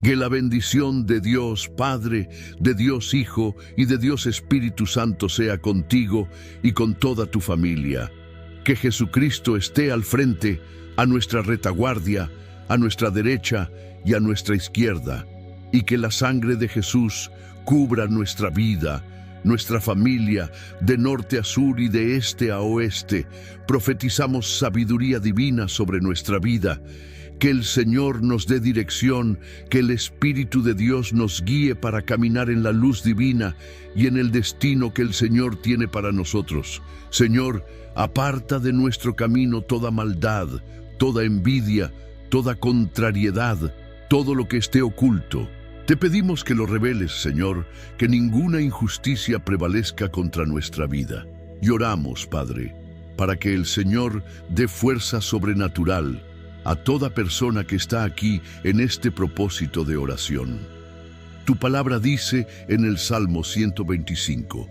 Que la bendición de Dios Padre, de Dios Hijo y de Dios Espíritu Santo sea contigo y con toda tu familia. Que Jesucristo esté al frente, a nuestra retaguardia, a nuestra derecha y a nuestra izquierda. Y que la sangre de Jesús cubra nuestra vida, nuestra familia, de norte a sur y de este a oeste. Profetizamos sabiduría divina sobre nuestra vida. Que el Señor nos dé dirección, que el Espíritu de Dios nos guíe para caminar en la luz divina y en el destino que el Señor tiene para nosotros. Señor, aparta de nuestro camino toda maldad, toda envidia, toda contrariedad, todo lo que esté oculto. Te pedimos que lo reveles, Señor, que ninguna injusticia prevalezca contra nuestra vida. Y oramos, Padre, para que el Señor dé fuerza sobrenatural a toda persona que está aquí en este propósito de oración. Tu palabra dice en el Salmo 125,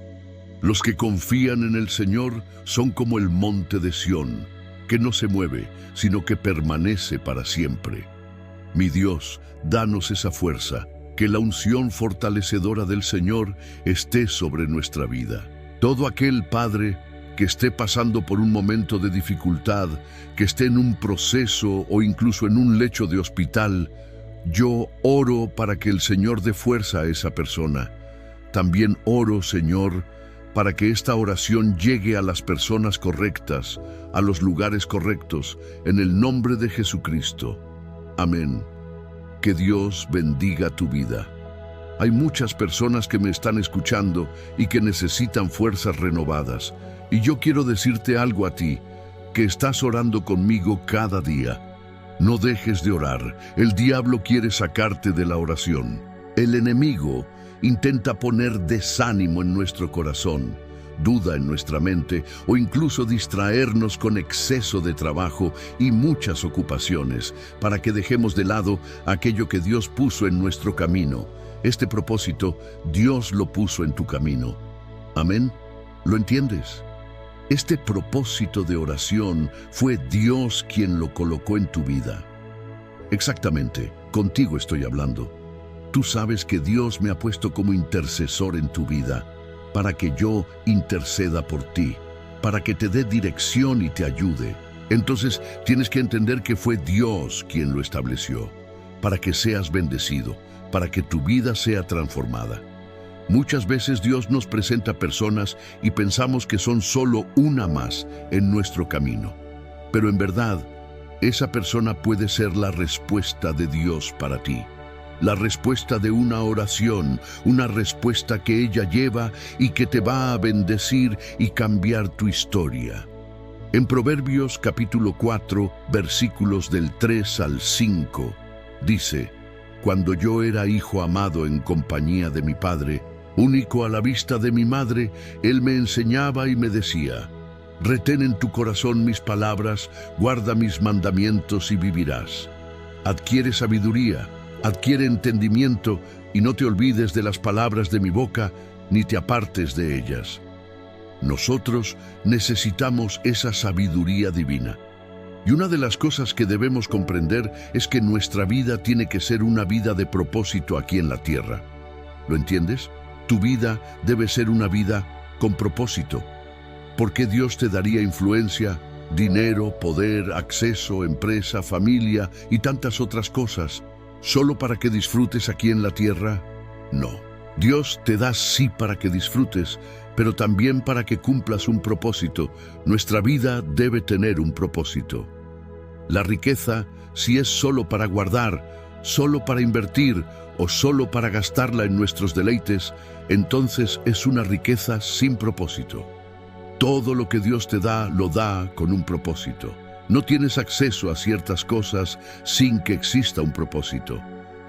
los que confían en el Señor son como el monte de Sión, que no se mueve, sino que permanece para siempre. Mi Dios, danos esa fuerza, que la unción fortalecedora del Señor esté sobre nuestra vida. Todo aquel Padre que esté pasando por un momento de dificultad, que esté en un proceso o incluso en un lecho de hospital, yo oro para que el Señor dé fuerza a esa persona. También oro, Señor, para que esta oración llegue a las personas correctas, a los lugares correctos, en el nombre de Jesucristo. Amén. Que Dios bendiga tu vida. Hay muchas personas que me están escuchando y que necesitan fuerzas renovadas. Y yo quiero decirte algo a ti, que estás orando conmigo cada día. No dejes de orar. El diablo quiere sacarte de la oración. El enemigo intenta poner desánimo en nuestro corazón, duda en nuestra mente o incluso distraernos con exceso de trabajo y muchas ocupaciones para que dejemos de lado aquello que Dios puso en nuestro camino. Este propósito, Dios lo puso en tu camino. ¿Amén? ¿Lo entiendes? Este propósito de oración fue Dios quien lo colocó en tu vida. Exactamente, contigo estoy hablando. Tú sabes que Dios me ha puesto como intercesor en tu vida, para que yo interceda por ti, para que te dé dirección y te ayude. Entonces tienes que entender que fue Dios quien lo estableció, para que seas bendecido, para que tu vida sea transformada. Muchas veces Dios nos presenta personas y pensamos que son solo una más en nuestro camino. Pero en verdad, esa persona puede ser la respuesta de Dios para ti. La respuesta de una oración, una respuesta que ella lleva y que te va a bendecir y cambiar tu historia. En Proverbios capítulo 4, versículos del 3 al 5, dice: Cuando yo era hijo amado en compañía de mi padre, único a la vista de mi madre, él me enseñaba y me decía: retén en tu corazón mis palabras, guarda mis mandamientos y vivirás. Adquiere sabiduría, adquiere entendimiento y no te olvides de las palabras de mi boca, ni te apartes de ellas. Nosotros necesitamos esa sabiduría divina. Y una de las cosas que debemos comprender es que nuestra vida tiene que ser una vida de propósito aquí en la tierra. ¿Lo entiendes? Tu vida debe ser una vida con propósito. ¿Por qué Dios te daría influencia, dinero, poder, acceso, empresa, familia y tantas otras cosas? ¿Solo para que disfrutes aquí en la tierra? No. Dios te da sí para que disfrutes, pero también para que cumplas un propósito. Nuestra vida debe tener un propósito. La riqueza, si es solo para guardar, solo para invertir o solo para gastarla en nuestros deleites, entonces es una riqueza sin propósito. Todo lo que Dios te da, lo da con un propósito. No tienes acceso a ciertas cosas sin que exista un propósito.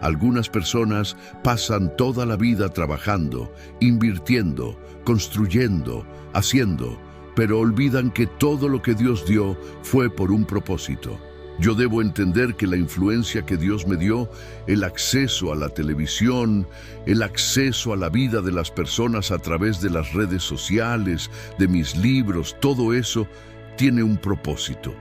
Algunas personas pasan toda la vida trabajando, invirtiendo, construyendo, haciendo, pero olvidan que todo lo que Dios dio fue por un propósito. Yo debo entender que la influencia que Dios me dio, el acceso a la televisión, el acceso a la vida de las personas a través de las redes sociales, de mis libros, todo eso tiene un propósito.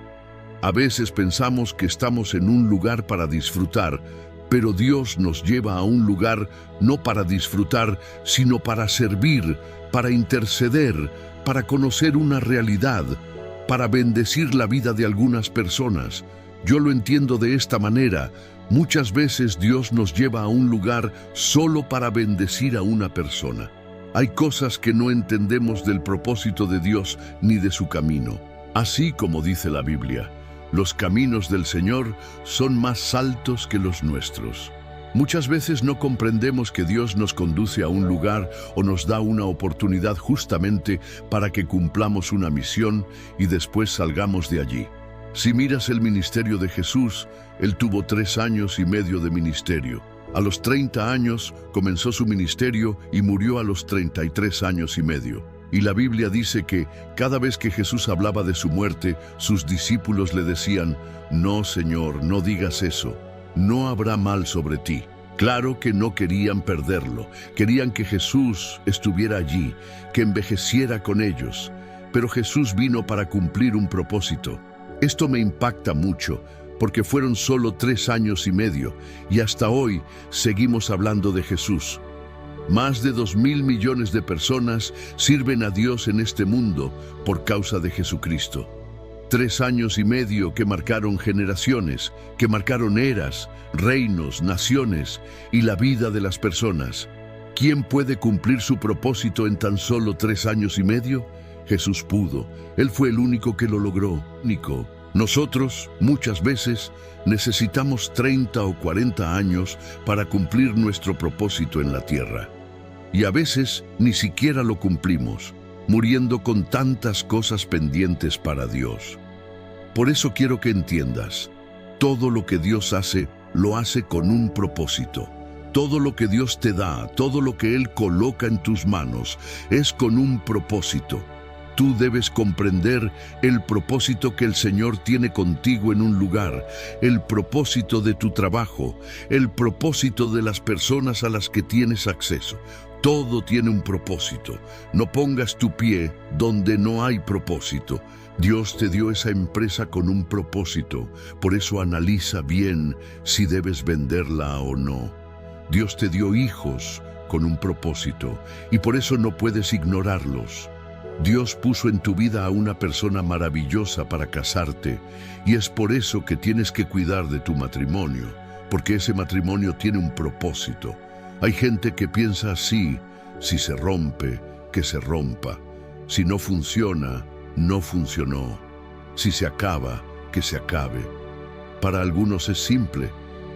A veces pensamos que estamos en un lugar para disfrutar, Pero Dios nos lleva a un lugar no para disfrutar, sino para servir, para interceder, para conocer una realidad, para bendecir la vida de algunas personas. Yo lo entiendo de esta manera. Muchas veces Dios nos lleva a un lugar solo para bendecir a una persona. Hay cosas que no entendemos del propósito de Dios ni de su camino. Así como dice la Biblia, los caminos del Señor son más altos que los nuestros. Muchas veces no comprendemos que Dios nos conduce a un lugar o nos da una oportunidad justamente para que cumplamos una misión y después salgamos de allí. Si miras el ministerio de Jesús, Él tuvo 3 años y medio de ministerio. A los 30 años comenzó su ministerio y murió a los 33 años y medio. Y la Biblia dice que cada vez que Jesús hablaba de su muerte, sus discípulos le decían: «No, Señor, no digas eso. No habrá mal sobre ti». Claro que no querían perderlo. Querían que Jesús estuviera allí, que envejeciera con ellos. Pero Jesús vino para cumplir un propósito. Esto me impacta mucho, porque fueron solo 3 años y medio, y hasta hoy seguimos hablando de Jesús. Más de 2.000 millones de personas sirven a Dios en este mundo por causa de Jesucristo. 3 años y medio que marcaron generaciones, que marcaron eras, reinos, naciones y la vida de las personas. ¿Quién puede cumplir su propósito en tan solo 3 años y medio? Jesús pudo. Él fue el único que lo logró. Único. Nosotros, muchas veces, necesitamos 30 o 40 años para cumplir nuestro propósito en la tierra. Y a veces ni siquiera lo cumplimos, muriendo con tantas cosas pendientes para Dios. Por eso quiero que entiendas, todo lo que Dios hace, lo hace con un propósito. Todo lo que Dios te da, todo lo que Él coloca en tus manos, es con un propósito. Tú debes comprender el propósito que el Señor tiene contigo en un lugar, el propósito de tu trabajo, el propósito de las personas a las que tienes acceso. Todo tiene un propósito. No pongas tu pie donde no hay propósito. Dios te dio esa empresa con un propósito. Por eso analiza bien si debes venderla o no. Dios te dio hijos con un propósito y por eso no puedes ignorarlos. Dios puso en tu vida a una persona maravillosa para casarte y es por eso que tienes que cuidar de tu matrimonio, porque ese matrimonio tiene un propósito. Hay gente que piensa así: si se rompe, que se rompa. Si no funciona, no funcionó. Si se acaba, que se acabe. Para algunos es simple,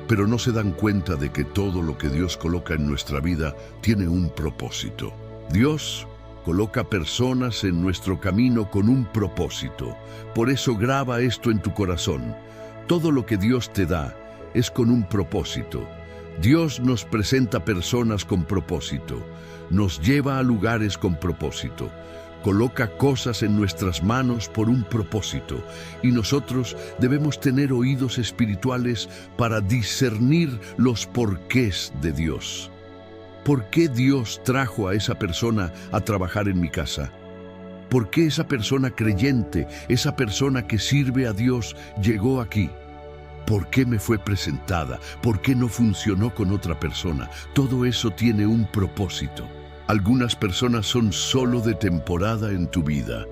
pero no se dan cuenta de que todo lo que Dios coloca en nuestra vida tiene un propósito. Dios coloca personas en nuestro camino con un propósito. Por eso graba esto en tu corazón. Todo lo que Dios te da es con un propósito. Dios nos presenta personas con propósito, nos lleva a lugares con propósito, coloca cosas en nuestras manos por un propósito y nosotros debemos tener oídos espirituales para discernir los porqués de Dios. ¿Por qué Dios trajo a esa persona a trabajar en mi casa? ¿Por qué esa persona creyente, esa persona que sirve a Dios, llegó aquí? ¿Por qué me fue presentada? ¿Por qué no funcionó con otra persona? Todo eso tiene un propósito. Algunas personas son solo de temporada en tu vida.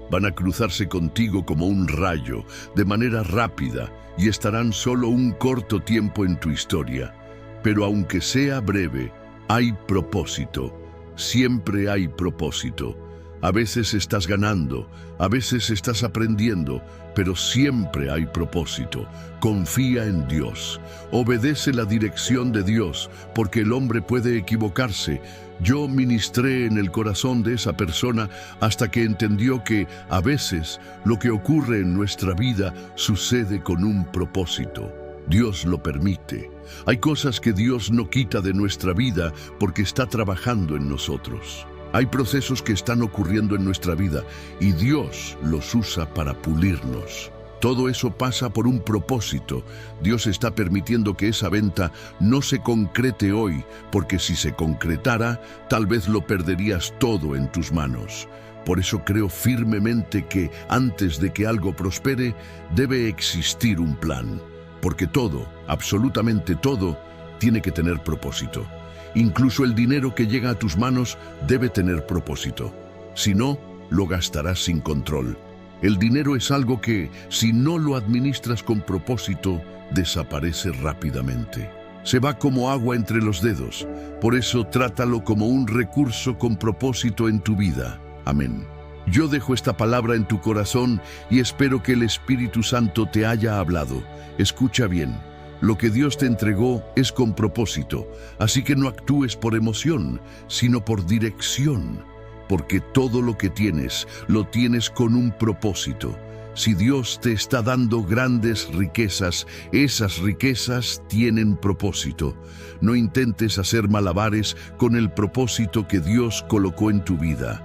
Van a cruzarse contigo como un rayo, de manera rápida, y estarán solo un corto tiempo en tu historia. Pero aunque sea breve, hay propósito. Siempre hay propósito. A veces estás ganando, a veces estás aprendiendo, pero siempre hay propósito. Confía en Dios. Obedece la dirección de Dios, porque el hombre puede equivocarse. Yo ministré en el corazón de esa persona hasta que entendió que a veces lo que ocurre en nuestra vida sucede con un propósito. Dios lo permite. Hay cosas que Dios no quita de nuestra vida porque está trabajando en nosotros. Hay procesos que están ocurriendo en nuestra vida y Dios los usa para pulirnos. Todo eso pasa por un propósito. Dios está permitiendo que esa venta no se concrete hoy, porque si se concretara, tal vez lo perderías todo en tus manos. Por eso creo firmemente que antes de que algo prospere, debe existir un plan. Porque todo, absolutamente todo, tiene que tener propósito. Incluso el dinero que llega a tus manos debe tener propósito. Si no, lo gastarás sin control. El dinero es algo que, si no lo administras con propósito, desaparece rápidamente. Se va como agua entre los dedos. Por eso trátalo como un recurso con propósito en tu vida. Amén. Yo dejo esta palabra en tu corazón y espero que el Espíritu Santo te haya hablado. Escucha bien. Lo que Dios te entregó es con propósito, así que no actúes por emoción, sino por dirección, porque todo lo que tienes, lo tienes con un propósito. Si Dios te está dando grandes riquezas, esas riquezas tienen propósito. No intentes hacer malabares con el propósito que Dios colocó en tu vida.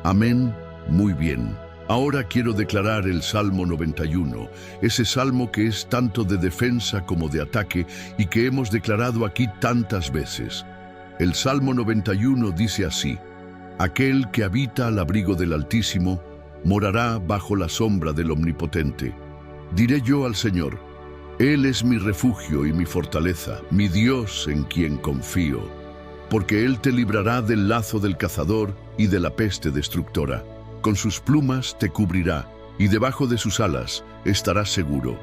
Amén. Muy bien. Ahora quiero declarar el Salmo 91, ese salmo que es tanto de defensa como de ataque y que hemos declarado aquí tantas veces. El Salmo 91 dice así: Aquel que habita al abrigo del Altísimo morará bajo la sombra del Omnipotente. Diré yo al Señor: Él es mi refugio y mi fortaleza, mi Dios en quien confío, porque Él te librará del lazo del cazador y de la peste destructora. Con sus plumas te cubrirá, y debajo de sus alas estarás seguro.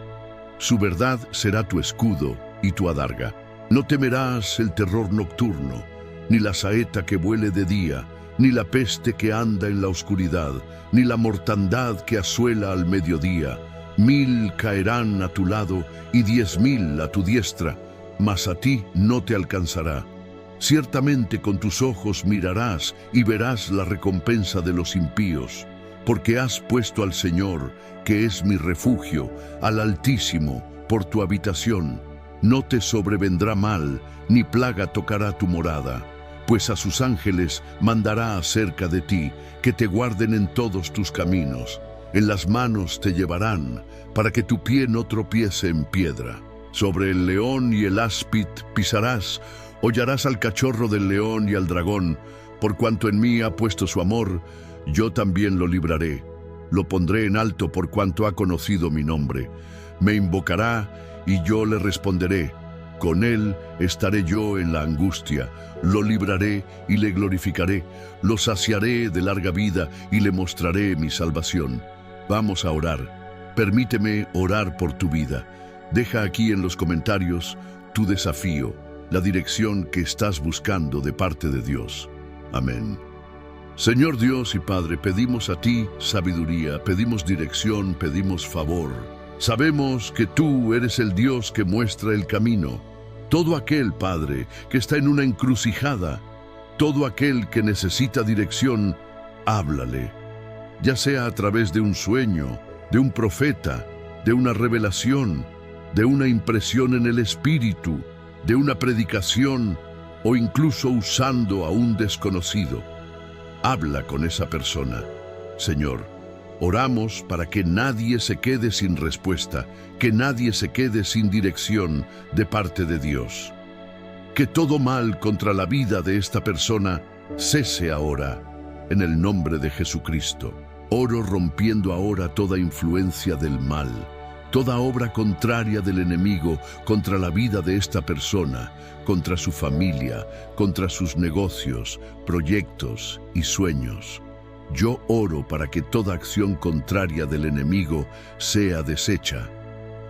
Su verdad será tu escudo y tu adarga. No temerás el terror nocturno, ni la saeta que vuele de día, ni la peste que anda en la oscuridad, ni la mortandad que asuela al mediodía. 1000 caerán a tu lado y 10.000 a tu diestra, mas a ti no te alcanzará. Ciertamente con tus ojos mirarás y verás la recompensa de los impíos, porque has puesto al Señor, que es mi refugio, al Altísimo, por tu habitación. No te sobrevendrá mal, ni plaga tocará tu morada, pues a sus ángeles mandará acerca de ti, que te guarden en todos tus caminos. En las manos te llevarán, para que tu pie no tropiece en piedra. Sobre el león y el áspid pisarás, hollarás al cachorro del león y al dragón. Por cuanto en mí ha puesto su amor, yo también lo libraré. Lo pondré en alto por cuanto ha conocido mi nombre. Me invocará y yo le responderé. Con él estaré yo en la angustia. Lo libraré y le glorificaré. Lo saciaré de larga vida y le mostraré mi salvación. Vamos a orar. Permíteme orar por tu vida. Deja aquí en los comentarios tu desafío, la dirección que estás buscando de parte de Dios. Amén. Señor Dios y Padre, pedimos a ti sabiduría, pedimos dirección, pedimos favor. Sabemos que tú eres el Dios que muestra el camino. Todo aquel, Padre, que está en una encrucijada, todo aquel que necesita dirección, háblale. Ya sea a través de un sueño, de un profeta, de una revelación, de una impresión en el Espíritu, de una predicación o incluso usando a un desconocido. Habla con esa persona. Señor, oramos para que nadie se quede sin respuesta, que nadie se quede sin dirección de parte de Dios. Que todo mal contra la vida de esta persona cese ahora, en el nombre de Jesucristo. Oro rompiendo ahora toda influencia del mal, toda obra contraria del enemigo contra la vida de esta persona, contra su familia, contra sus negocios, proyectos y sueños. Yo oro para que toda acción contraria del enemigo sea deshecha.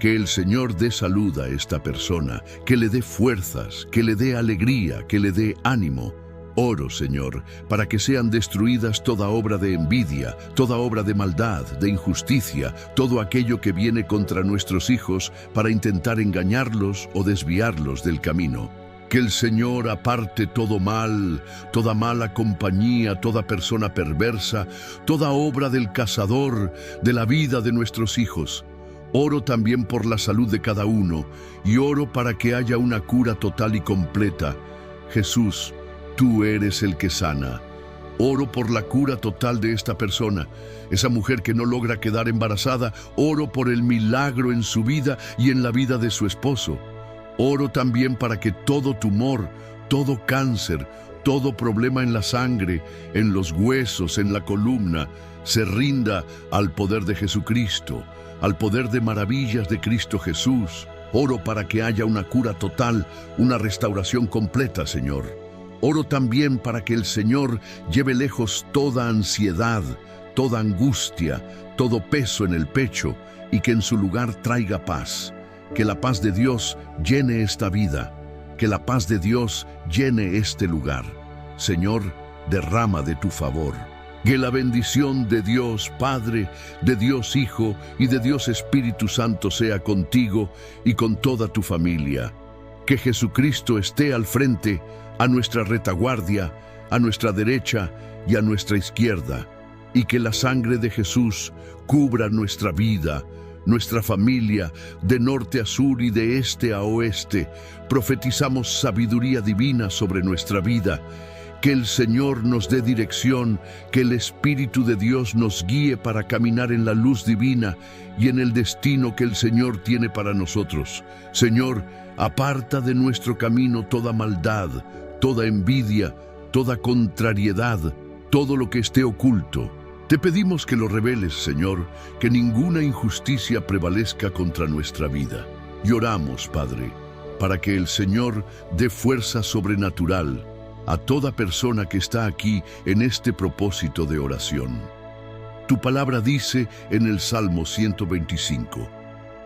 Que el Señor dé salud a esta persona, que le dé fuerzas, que le dé alegría, que le dé ánimo. Oro, Señor, para que sean destruidas toda obra de envidia, toda obra de maldad, de injusticia, todo aquello que viene contra nuestros hijos para intentar engañarlos o desviarlos del camino. Que el Señor aparte todo mal, toda mala compañía, toda persona perversa, toda obra del cazador, de la vida de nuestros hijos. Oro también por la salud de cada uno y oro para que haya una cura total y completa. Jesús, tú eres el que sana. Oro por la cura total de esta persona, esa mujer que no logra quedar embarazada. Oro por el milagro en su vida y en la vida de su esposo. Oro también para que todo tumor, todo cáncer, todo problema en la sangre, en los huesos, en la columna, se rinda al poder de Jesucristo, al poder de maravillas de Cristo Jesús. Oro para que haya una cura total, una restauración completa, Señor. Oro también para que el Señor lleve lejos toda ansiedad, toda angustia, todo peso en el pecho y que en su lugar traiga paz. Que la paz de Dios llene esta vida, que la paz de Dios llene este lugar. Señor, derrama de tu favor. Que la bendición de Dios Padre, de Dios Hijo y de Dios Espíritu Santo sea contigo y con toda tu familia. Que Jesucristo esté al frente, a nuestra retaguardia, a nuestra derecha y a nuestra izquierda. Y que la sangre de Jesús cubra nuestra vida, nuestra familia, de norte a sur y de este a oeste. Profetizamos sabiduría divina sobre nuestra vida. Que el Señor nos dé dirección, que el Espíritu de Dios nos guíe para caminar en la luz divina y en el destino que el Señor tiene para nosotros. Señor, aparta de nuestro camino toda maldad, toda envidia, toda contrariedad, todo lo que esté oculto. Te pedimos que lo reveles, Señor, que ninguna injusticia prevalezca contra nuestra vida. Y oramos, Padre, para que el Señor dé fuerza sobrenatural a toda persona que está aquí en este propósito de oración. Tu palabra dice en el Salmo 125,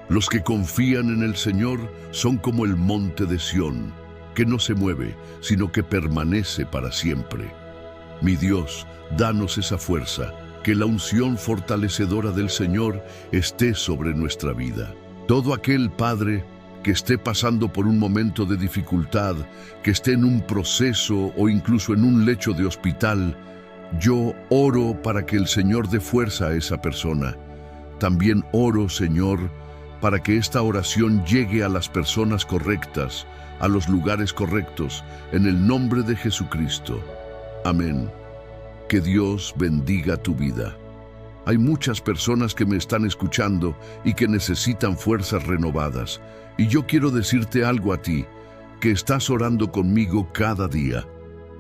los que confían en el Señor son como el monte de Sión, que no se mueve, sino que permanece para siempre. Mi Dios, danos esa fuerza, que la unción fortalecedora del Señor esté sobre nuestra vida. Todo aquel Padre que esté pasando por un momento de dificultad, que esté en un proceso o incluso en un lecho de hospital, yo oro para que el Señor dé fuerza a esa persona. También oro, Señor, para que esta oración llegue a las personas correctas, a los lugares correctos, en el nombre de Jesucristo. Amén. Que Dios bendiga tu vida. Hay muchas personas que me están escuchando y que necesitan fuerzas renovadas. Y yo quiero decirte algo a ti, que estás orando conmigo cada día.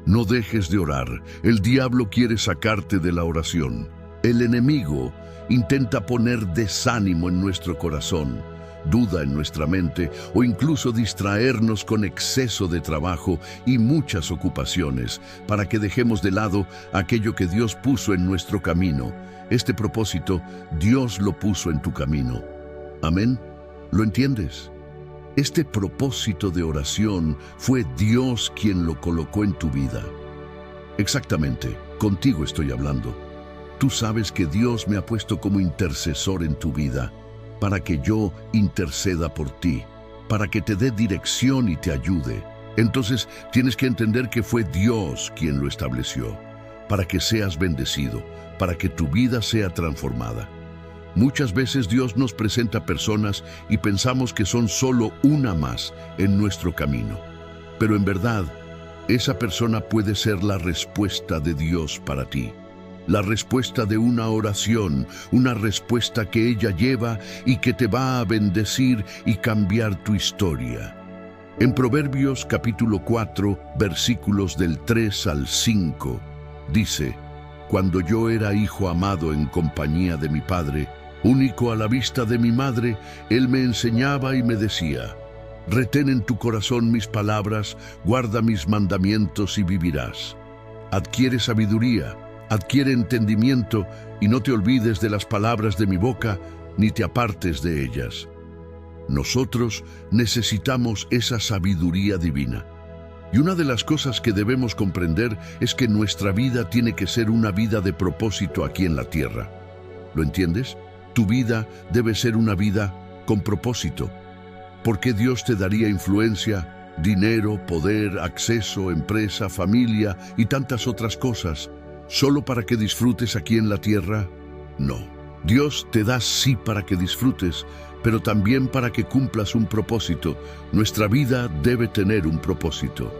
No dejes de orar. El diablo quiere sacarte de la oración. El enemigo intenta poner desánimo en nuestro corazón, duda en nuestra mente o incluso distraernos con exceso de trabajo y muchas ocupaciones para que dejemos de lado aquello que Dios puso en nuestro camino. Este propósito, Dios lo puso en tu camino. ¿Amén? ¿Lo entiendes? Este propósito de oración fue Dios quien lo colocó en tu vida. Exactamente, contigo estoy hablando. Tú sabes que Dios me ha puesto como intercesor en tu vida, para que yo interceda por ti, para que te dé dirección y te ayude. Entonces tienes que entender que fue Dios quien lo estableció, para que seas bendecido, para que tu vida sea transformada. Muchas veces Dios nos presenta personas y pensamos que son solo una más en nuestro camino. Pero en verdad, esa persona puede ser la respuesta de Dios para ti. La respuesta de una oración, una respuesta que ella lleva y que te va a bendecir y cambiar tu historia. En Proverbios capítulo 4, versículos del 3 al 5, dice: Cuando yo era hijo amado en compañía de mi padre, único a la vista de mi madre, él me enseñaba y me decía: retén en tu corazón mis palabras, guarda mis mandamientos y vivirás. Adquiere sabiduría, adquiere entendimiento y no te olvides de las palabras de mi boca, ni te apartes de ellas. Nosotros necesitamos esa sabiduría divina. Y una de las cosas que debemos comprender es que nuestra vida tiene que ser una vida de propósito aquí en la tierra. ¿Lo entiendes? Tu vida debe ser una vida con propósito. ¿Por qué Dios te daría influencia, dinero, poder, acceso, empresa, familia y tantas otras cosas solo para que disfrutes aquí en la tierra? No. Dios te da sí para que disfrutes, pero también para que cumplas un propósito. Nuestra vida debe tener un propósito.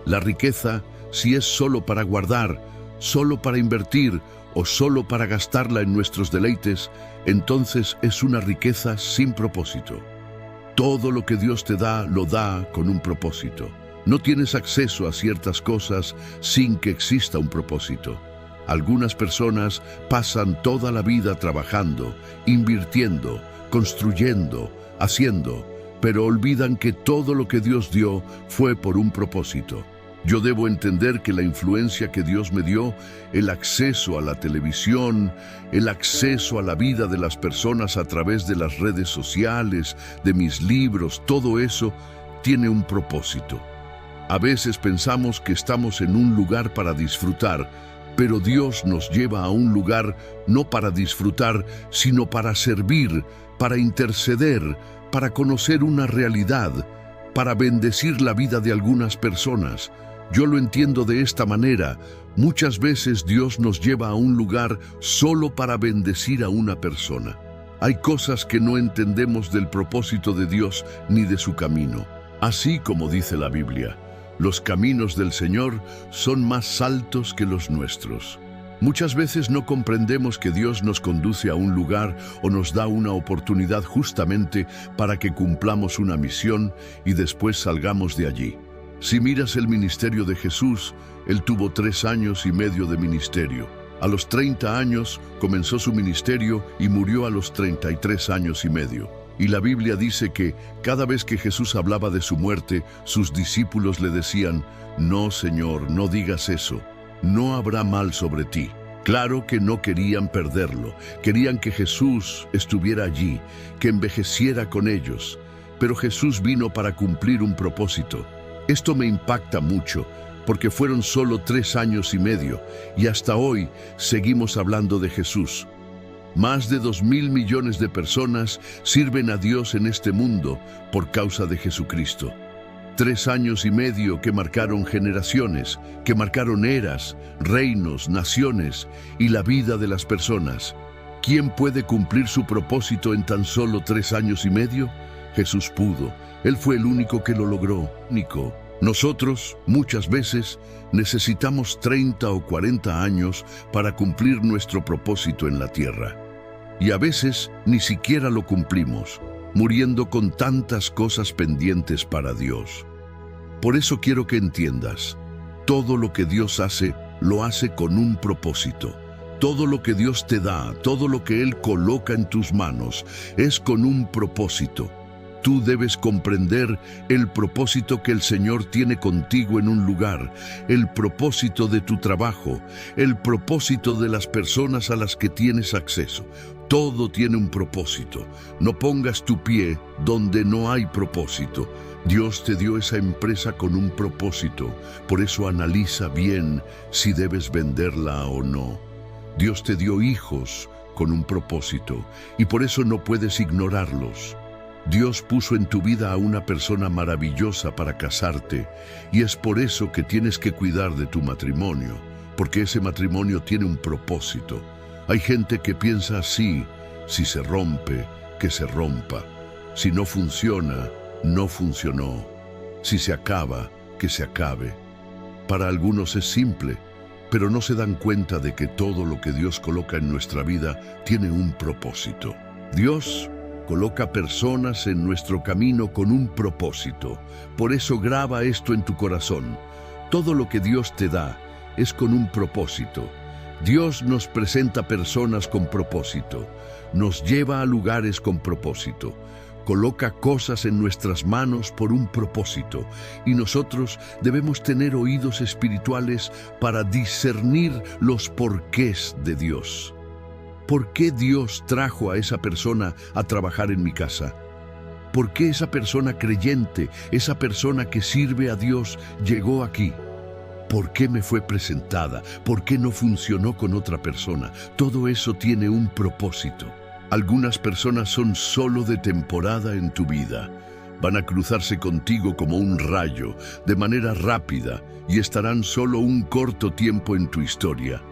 La riqueza, si es solo para guardar, solo para invertir o solo para gastarla en nuestros deleites, entonces es una riqueza sin propósito. Todo lo que Dios te da, lo da con un propósito. No tienes acceso a ciertas cosas sin que exista un propósito. Algunas personas pasan toda la vida trabajando, invirtiendo, construyendo, haciendo, pero olvidan que todo lo que Dios dio fue por un propósito. Yo debo entender que la influencia que Dios me dio, el acceso a la televisión, el acceso a la vida de las personas a través de las redes sociales, de mis libros, todo eso tiene un propósito. A veces pensamos que estamos en un lugar para disfrutar, pero Dios nos lleva a un lugar no para disfrutar, sino para servir, para interceder, para conocer una realidad, para bendecir la vida de algunas personas. Yo lo entiendo de esta manera. Muchas veces Dios nos lleva a un lugar solo para bendecir a una persona. Hay cosas que no entendemos del propósito de Dios ni de su camino. Así como dice la Biblia, los caminos del Señor son más altos que los nuestros. Muchas veces no comprendemos que Dios nos conduce a un lugar o nos da una oportunidad justamente para que cumplamos una misión y después salgamos de allí. Si miras el ministerio de Jesús, Él tuvo 3 años y medio de ministerio. A los 30 años comenzó su ministerio y murió a los 33 años y medio. Y la Biblia dice que cada vez que Jesús hablaba de su muerte, sus discípulos le decían: «No, Señor, no digas eso. No habrá mal sobre ti». Claro que no querían perderlo. Querían que Jesús estuviera allí, que envejeciera con ellos. Pero Jesús vino para cumplir un propósito. Esto me impacta mucho, porque fueron solo 3 años y medio, y hasta hoy seguimos hablando de Jesús. Más de 2.000 millones de personas sirven a Dios en este mundo por causa de Jesucristo. 3 años y medio que marcaron generaciones, que marcaron eras, reinos, naciones y la vida de las personas. ¿Quién puede cumplir su propósito en tan solo 3 años y medio? Jesús pudo. Él fue el único que lo logró. Único. Nosotros, muchas veces, necesitamos 30 o 40 años para cumplir nuestro propósito en la tierra. Y a veces ni siquiera lo cumplimos, muriendo con tantas cosas pendientes para Dios. Por eso quiero que entiendas, todo lo que Dios hace, lo hace con un propósito. Todo lo que Dios te da, todo lo que Él coloca en tus manos, es con un propósito. Tú debes comprender el propósito que el Señor tiene contigo en un lugar, el propósito de tu trabajo, el propósito de las personas a las que tienes acceso. Todo tiene un propósito. No pongas tu pie donde no hay propósito. Dios te dio esa empresa con un propósito. Por eso analiza bien si debes venderla o no. Dios te dio hijos con un propósito y por eso no puedes ignorarlos. Dios puso en tu vida a una persona maravillosa para casarte y es por eso que tienes que cuidar de tu matrimonio, porque ese matrimonio tiene un propósito. Hay gente que piensa así: si se rompe, que se rompa. Si no funciona, no funcionó. Si se acaba, que se acabe. Para algunos es simple, pero no se dan cuenta de que todo lo que Dios coloca en nuestra vida tiene un propósito. Dios coloca personas en nuestro camino con un propósito. Por eso graba esto en tu corazón. Todo lo que Dios te da es con un propósito. Dios nos presenta personas con propósito. Nos lleva a lugares con propósito. Coloca cosas en nuestras manos por un propósito. Y nosotros debemos tener oídos espirituales para discernir los porqués de Dios. ¿Por qué Dios trajo a esa persona a trabajar en mi casa? ¿Por qué esa persona creyente, esa persona que sirve a Dios, llegó aquí? ¿Por qué me fue presentada? ¿Por qué no funcionó con otra persona? Todo eso tiene un propósito. Algunas personas son solo de temporada en tu vida. Van a cruzarse contigo como un rayo, de manera rápida, y estarán solo un corto tiempo en tu historia.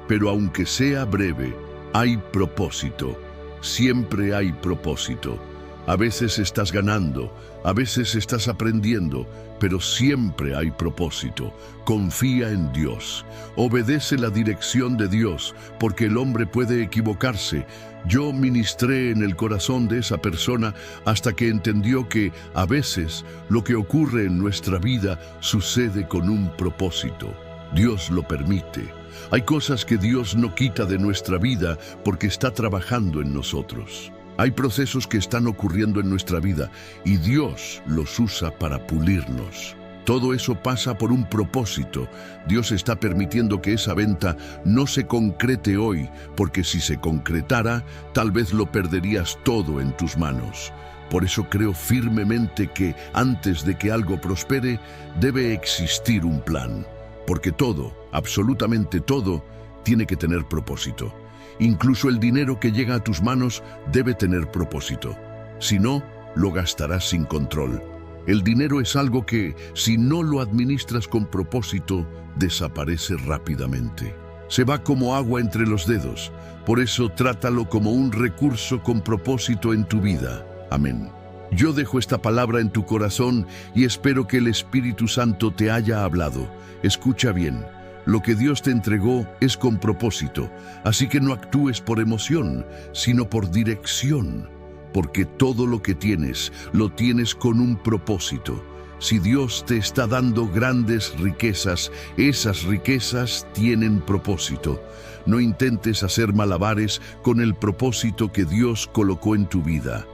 Pero aunque sea breve, hay propósito. Siempre hay propósito. A veces estás ganando, a veces estás aprendiendo, pero siempre hay propósito. Confía en Dios. Obedece la dirección de Dios, porque el hombre puede equivocarse. Yo ministré en el corazón de esa persona hasta que entendió que a veces lo que ocurre en nuestra vida sucede con un propósito. Dios lo permite. Hay cosas que Dios no quita de nuestra vida porque está trabajando en nosotros. Hay procesos que están ocurriendo en nuestra vida y Dios los usa para pulirnos. Todo eso pasa por un propósito. Dios está permitiendo que esa venta no se concrete hoy, porque si se concretara, tal vez lo perderías todo en tus manos. Por eso creo firmemente que antes de que algo prospere, debe existir un plan. Porque todo, absolutamente todo, tiene que tener propósito. Incluso el dinero que llega a tus manos debe tener propósito. Si no, lo gastarás sin control. El dinero es algo que, si no lo administras con propósito, desaparece rápidamente. Se va como agua entre los dedos. Por eso trátalo como un recurso con propósito en tu vida. Amén. Yo dejo esta palabra en tu corazón y espero que el Espíritu Santo te haya hablado. Escucha bien. Lo que Dios te entregó es con propósito, así que no actúes por emoción, sino por dirección. Porque todo lo que tienes, lo tienes con un propósito. Si Dios te está dando grandes riquezas, esas riquezas tienen propósito. No intentes hacer malabares con el propósito que Dios colocó en tu vida.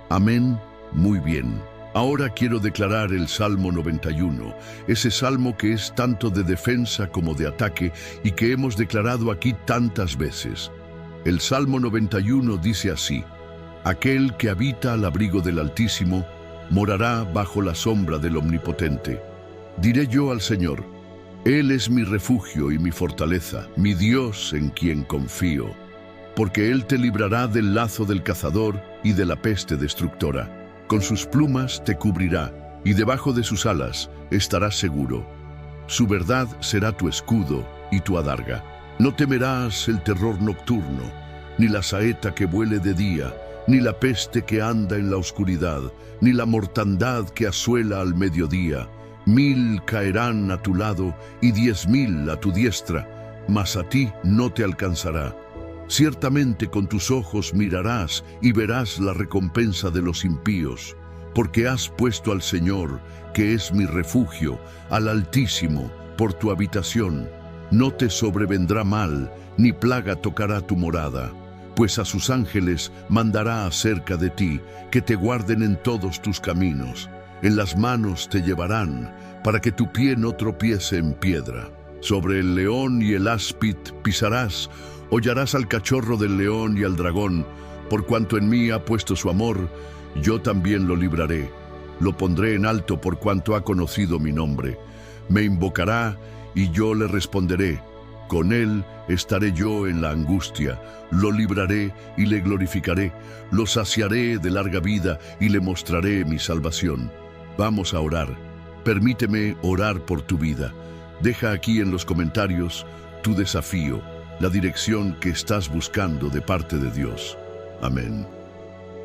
Amén. Muy bien. Ahora quiero declarar el Salmo 91, ese salmo que es tanto de defensa como de ataque y que hemos declarado aquí tantas veces. El Salmo 91 dice así: Aquel que habita al abrigo del Altísimo morará bajo la sombra del Omnipotente. Diré yo al Señor: Él es mi refugio y mi fortaleza, mi Dios en quien confío. Porque Él te librará del lazo del cazador y de la peste destructora. Con sus plumas te cubrirá, y debajo de sus alas estarás seguro. Su verdad será tu escudo y tu adarga. No temerás el terror nocturno, ni la saeta que vuele de día, ni la peste que anda en la oscuridad, ni la mortandad que asuela al mediodía. 1000 caerán a tu lado y 10.000 a tu diestra, mas a ti no te alcanzará. Ciertamente con tus ojos mirarás y verás la recompensa de los impíos, porque has puesto al Señor, que es mi refugio, al Altísimo, por tu habitación. No te sobrevendrá mal, ni plaga tocará tu morada, pues a sus ángeles mandará acerca de ti, que te guarden en todos tus caminos. En las manos te llevarán, para que tu pie no tropiece en piedra. Sobre el león y el áspid pisarás, hollarás al cachorro del león y al dragón. Por cuanto en mí ha puesto su amor, yo también lo libraré. Lo pondré en alto por cuanto ha conocido mi nombre. Me invocará y yo le responderé. Con él estaré yo en la angustia. Lo libraré y le glorificaré. Lo saciaré de larga vida y le mostraré mi salvación. Vamos a orar. Permíteme orar por tu vida. Deja aquí en los comentarios tu desafío, la dirección que estás buscando de parte de Dios. Amén.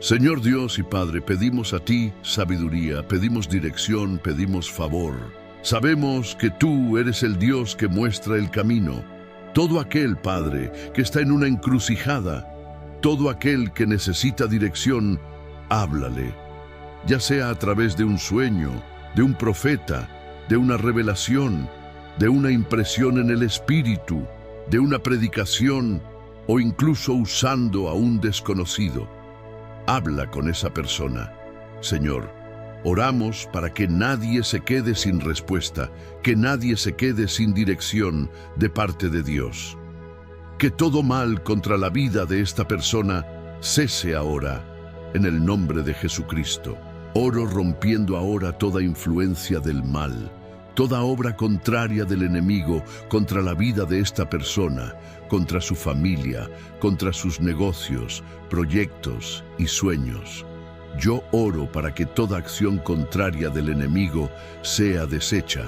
Señor Dios y Padre, pedimos a ti sabiduría, pedimos dirección, pedimos favor. Sabemos que tú eres el Dios que muestra el camino. Todo aquel, Padre, que está en una encrucijada, todo aquel que necesita dirección, háblale. Ya sea a través de un sueño, de un profeta, de una revelación, de una impresión en el espíritu, de una predicación o incluso usando a un desconocido. Habla con esa persona. Señor, oramos para que nadie se quede sin respuesta, que nadie se quede sin dirección de parte de Dios. Que todo mal contra la vida de esta persona cese ahora, en el nombre de Jesucristo. Oro rompiendo ahora toda influencia del mal, toda obra contraria del enemigo contra la vida de esta persona, contra su familia, contra sus negocios, proyectos y sueños. Yo oro para que toda acción contraria del enemigo sea deshecha.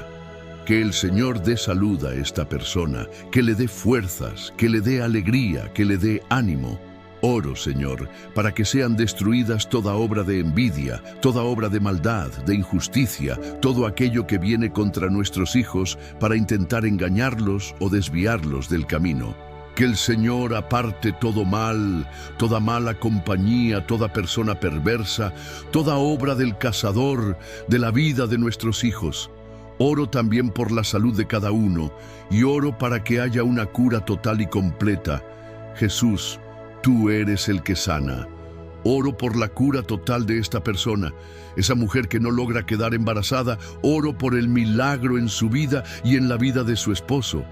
Que el Señor dé salud a esta persona, que le dé fuerzas, que le dé alegría, que le dé ánimo. Oro, Señor, para que sean destruidas toda obra de envidia, toda obra de maldad, de injusticia, todo aquello que viene contra nuestros hijos para intentar engañarlos o desviarlos del camino. Que el Señor aparte todo mal, toda mala compañía, toda persona perversa, toda obra del cazador, de la vida de nuestros hijos. Oro también por la salud de cada uno y oro para que haya una cura total y completa. Jesús, tú eres el que sana. Oro por la cura total de esta persona. Esa mujer que no logra quedar embarazada, oro por el milagro en su vida y en la vida de su esposo.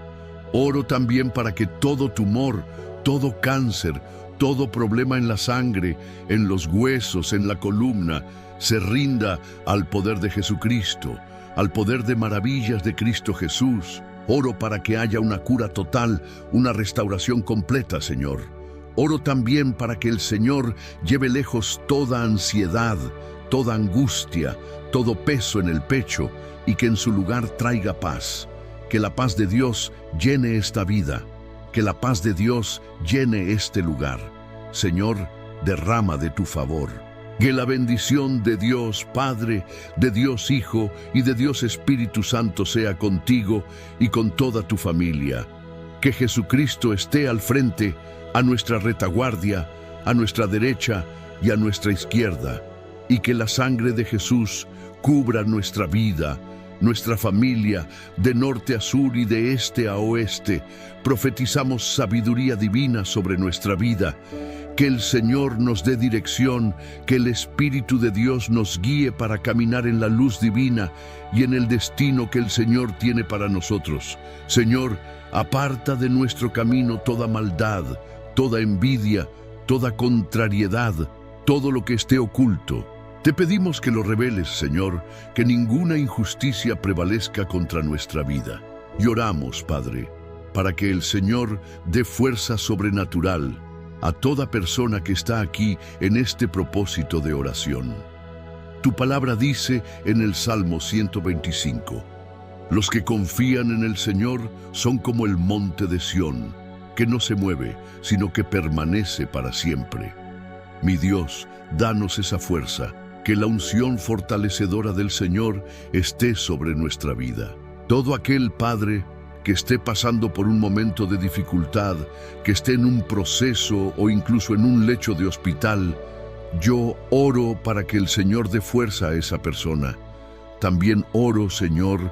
Oro también para que todo tumor, todo cáncer, todo problema en la sangre, en los huesos, en la columna, se rinda al poder de Jesucristo, al poder de maravillas de Cristo Jesús. Oro para que haya una cura total, una restauración completa, Señor. Oro también para que el Señor lleve lejos toda ansiedad, toda angustia, todo peso en el pecho y que en su lugar traiga paz. Que la paz de Dios llene esta vida, que la paz de Dios llene este lugar. Señor, derrama de tu favor. Que la bendición de Dios Padre, de Dios Hijo y de Dios Espíritu Santo sea contigo y con toda tu familia. Que Jesucristo esté al frente, a nuestra retaguardia, a nuestra derecha y a nuestra izquierda, y que la sangre de Jesús cubra nuestra vida, nuestra familia, de norte a sur y de este a oeste. Profetizamos sabiduría divina sobre nuestra vida. Que el Señor nos dé dirección, que el Espíritu de Dios nos guíe para caminar en la luz divina y en el destino que el Señor tiene para nosotros. Señor, aparta de nuestro camino toda maldad, toda envidia, toda contrariedad, todo lo que esté oculto. Te pedimos que lo reveles, Señor, que ninguna injusticia prevalezca contra nuestra vida. Y oramos, Padre, para que el Señor dé fuerza sobrenatural a toda persona que está aquí en este propósito de oración. Tu palabra dice en el Salmo 125, los que confían en el Señor son como el monte de Sión, que no se mueve, sino que permanece para siempre. Mi Dios, danos esa fuerza, que la unción fortalecedora del Señor esté sobre nuestra vida. Todo aquel Padre que esté pasando por un momento de dificultad, que esté en un proceso o incluso en un lecho de hospital, yo oro para que el Señor dé fuerza a esa persona. También oro, Señor,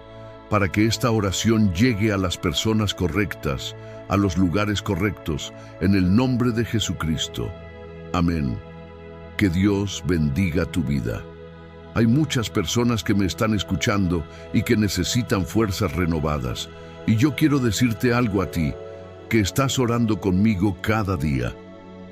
para que esta oración llegue a las personas correctas, a los lugares correctos, en el nombre de Jesucristo. Amén. Que Dios bendiga tu vida. Hay muchas personas que me están escuchando y que necesitan fuerzas renovadas. Y yo quiero decirte algo a ti, que estás orando conmigo cada día.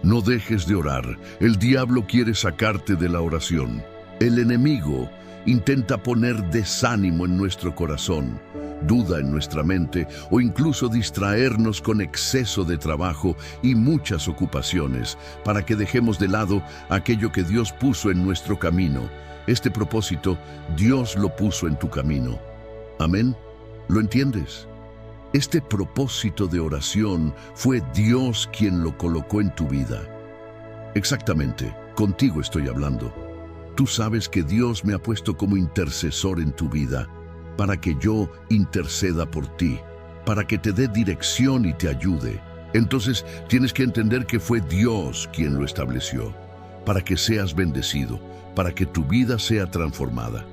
No dejes de orar. El diablo quiere sacarte de la oración. El enemigo intenta poner desánimo en nuestro corazón, duda en nuestra mente o incluso distraernos con exceso de trabajo y muchas ocupaciones para que dejemos de lado aquello que Dios puso en nuestro camino. Este propósito, Dios lo puso en tu camino. ¿Amén? ¿Lo entiendes? Este propósito de oración fue Dios quien lo colocó en tu vida. Exactamente, contigo estoy hablando. Tú sabes que Dios me ha puesto como intercesor en tu vida, para que yo interceda por ti, para que te dé dirección y te ayude. Entonces tienes que entender que fue Dios quien lo estableció, para que seas bendecido, para que tu vida sea transformada.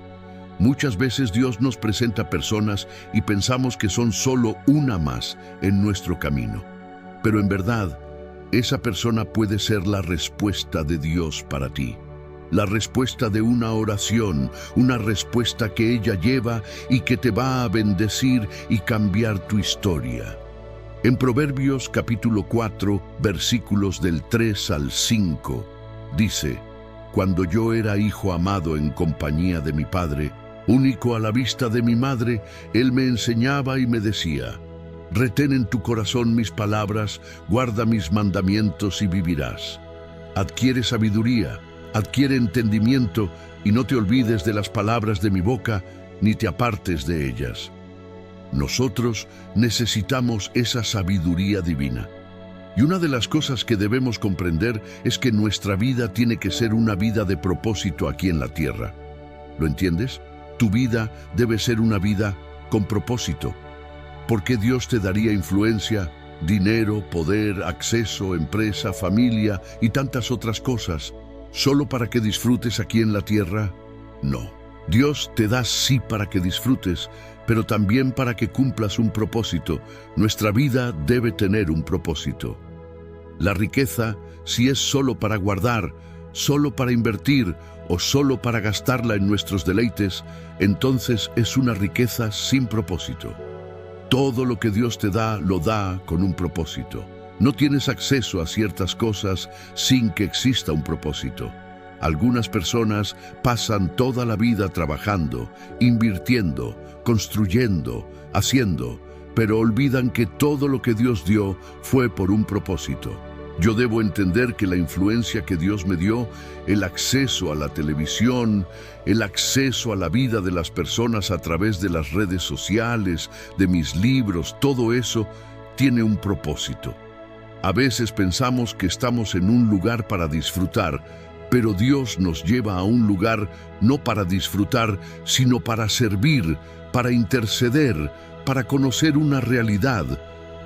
Muchas veces Dios nos presenta personas y pensamos que son solo una más en nuestro camino. Pero en verdad, esa persona puede ser la respuesta de Dios para ti. La respuesta de una oración, una respuesta que ella lleva y que te va a bendecir y cambiar tu historia. En Proverbios capítulo 4, versículos del 3 al 5, dice: Cuando yo era hijo amado en compañía de mi padre, único a la vista de mi madre, él me enseñaba y me decía: retén en tu corazón mis palabras, guarda mis mandamientos y vivirás. Adquiere sabiduría, adquiere entendimiento y no te olvides de las palabras de mi boca, ni te apartes de ellas. Nosotros necesitamos esa sabiduría divina. Y una de las cosas que debemos comprender es que nuestra vida tiene que ser una vida de propósito aquí en la tierra. ¿Lo entiendes? Tu vida debe ser una vida con propósito. ¿Por qué Dios te daría influencia, dinero, poder, acceso, empresa, familia y tantas otras cosas solo para que disfrutes aquí en la tierra? No. Dios te da sí para que disfrutes, pero también para que cumplas un propósito. Nuestra vida debe tener un propósito. La riqueza, si es solo para guardar, solo para invertir o solo para gastarla en nuestros deleites, entonces es una riqueza sin propósito. Todo lo que Dios te da, lo da con un propósito. No tienes acceso a ciertas cosas sin que exista un propósito. Algunas personas pasan toda la vida trabajando, invirtiendo, construyendo, haciendo, pero olvidan que todo lo que Dios dio fue por un propósito. Yo debo entender que la influencia que Dios me dio, el acceso a la televisión, el acceso a la vida de las personas a través de las redes sociales, de mis libros, todo eso tiene un propósito. A veces pensamos que estamos en un lugar para disfrutar, pero Dios nos lleva a un lugar no para disfrutar, sino para servir, para interceder, para conocer una realidad,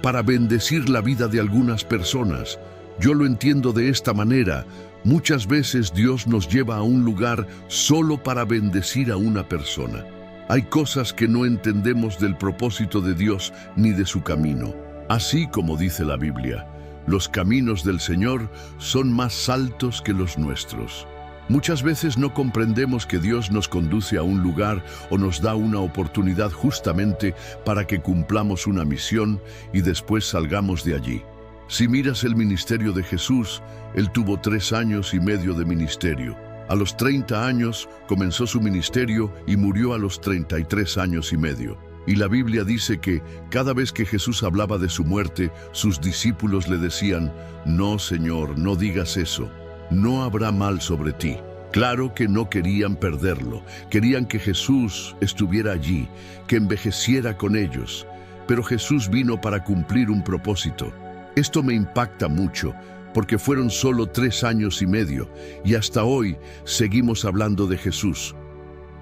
para bendecir la vida de algunas personas. Yo lo entiendo de esta manera. Muchas veces Dios nos lleva a un lugar solo para bendecir a una persona. Hay cosas que no entendemos del propósito de Dios ni de su camino. Así como dice la Biblia, los caminos del Señor son más altos que los nuestros. Muchas veces no comprendemos que Dios nos conduce a un lugar o nos da una oportunidad justamente para que cumplamos una misión y después salgamos de allí. Si miras el ministerio de Jesús, Él tuvo 3 años y medio de ministerio. A los 30 años comenzó su ministerio y murió a los 33 años y medio. Y la Biblia dice que cada vez que Jesús hablaba de su muerte, sus discípulos le decían: «No, Señor, no digas eso. No habrá mal sobre ti». Claro que no querían perderlo. Querían que Jesús estuviera allí, que envejeciera con ellos. Pero Jesús vino para cumplir un propósito. Esto me impacta mucho, porque fueron solo 3 años y medio, y hasta hoy seguimos hablando de Jesús.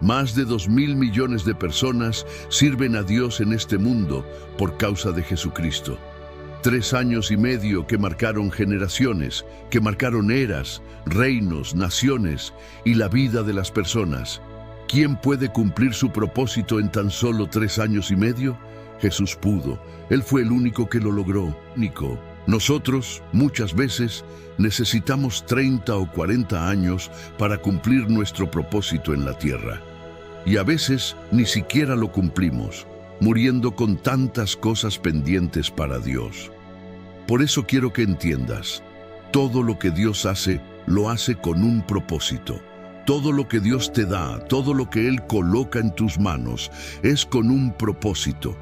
Más de 2.000 millones de personas sirven a Dios en este mundo por causa de Jesucristo. 3 años y medio que marcaron generaciones, que marcaron eras, reinos, naciones y la vida de las personas. ¿Quién puede cumplir su propósito en tan solo 3 años y medio? Jesús pudo. Él fue el único que lo logró. Único. Nosotros, muchas veces, necesitamos 30 o 40 años para cumplir nuestro propósito en la tierra. Y a veces ni siquiera lo cumplimos, muriendo con tantas cosas pendientes para Dios. Por eso quiero que entiendas, todo lo que Dios hace, lo hace con un propósito. Todo lo que Dios te da, todo lo que Él coloca en tus manos, es con un propósito.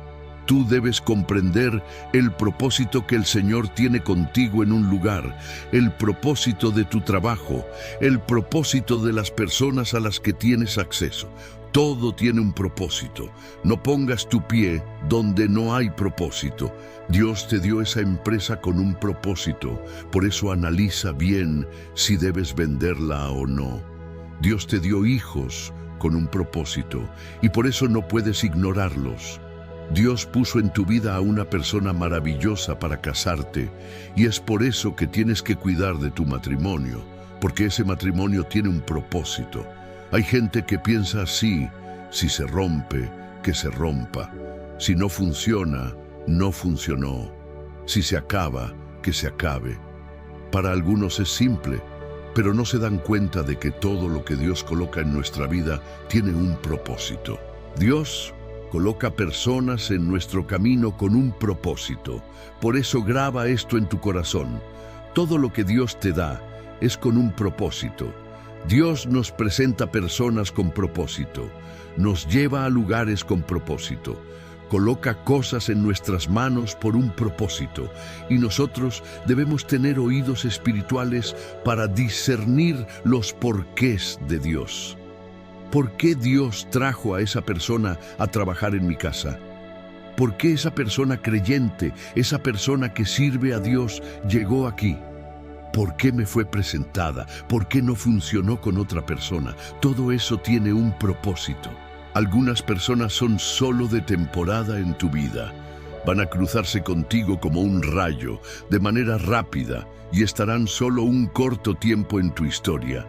Tú debes comprender el propósito que el Señor tiene contigo en un lugar, el propósito de tu trabajo, el propósito de las personas a las que tienes acceso. Todo tiene un propósito. No pongas tu pie donde no hay propósito. Dios te dio esa empresa con un propósito. Por eso analiza bien si debes venderla o no. Dios te dio hijos con un propósito y por eso no puedes ignorarlos. Dios puso en tu vida a una persona maravillosa para casarte y es por eso que tienes que cuidar de tu matrimonio, porque ese matrimonio tiene un propósito. Hay gente que piensa así: si se rompe, que se rompa. Si no funciona, no funcionó. Si se acaba, que se acabe. Para algunos es simple, pero no se dan cuenta de que todo lo que Dios coloca en nuestra vida tiene un propósito. Dios coloca personas en nuestro camino con un propósito. Por eso graba esto en tu corazón. Todo lo que Dios te da es con un propósito. Dios nos presenta personas con propósito. Nos lleva a lugares con propósito. Coloca cosas en nuestras manos por un propósito. Y nosotros debemos tener oídos espirituales para discernir los porqués de Dios. ¿Por qué Dios trajo a esa persona a trabajar en mi casa? ¿Por qué esa persona creyente, esa persona que sirve a Dios, llegó aquí? ¿Por qué me fue presentada? ¿Por qué no funcionó con otra persona? Todo eso tiene un propósito. Algunas personas son solo de temporada en tu vida. Van a cruzarse contigo como un rayo, de manera rápida, y estarán solo un corto tiempo en tu historia.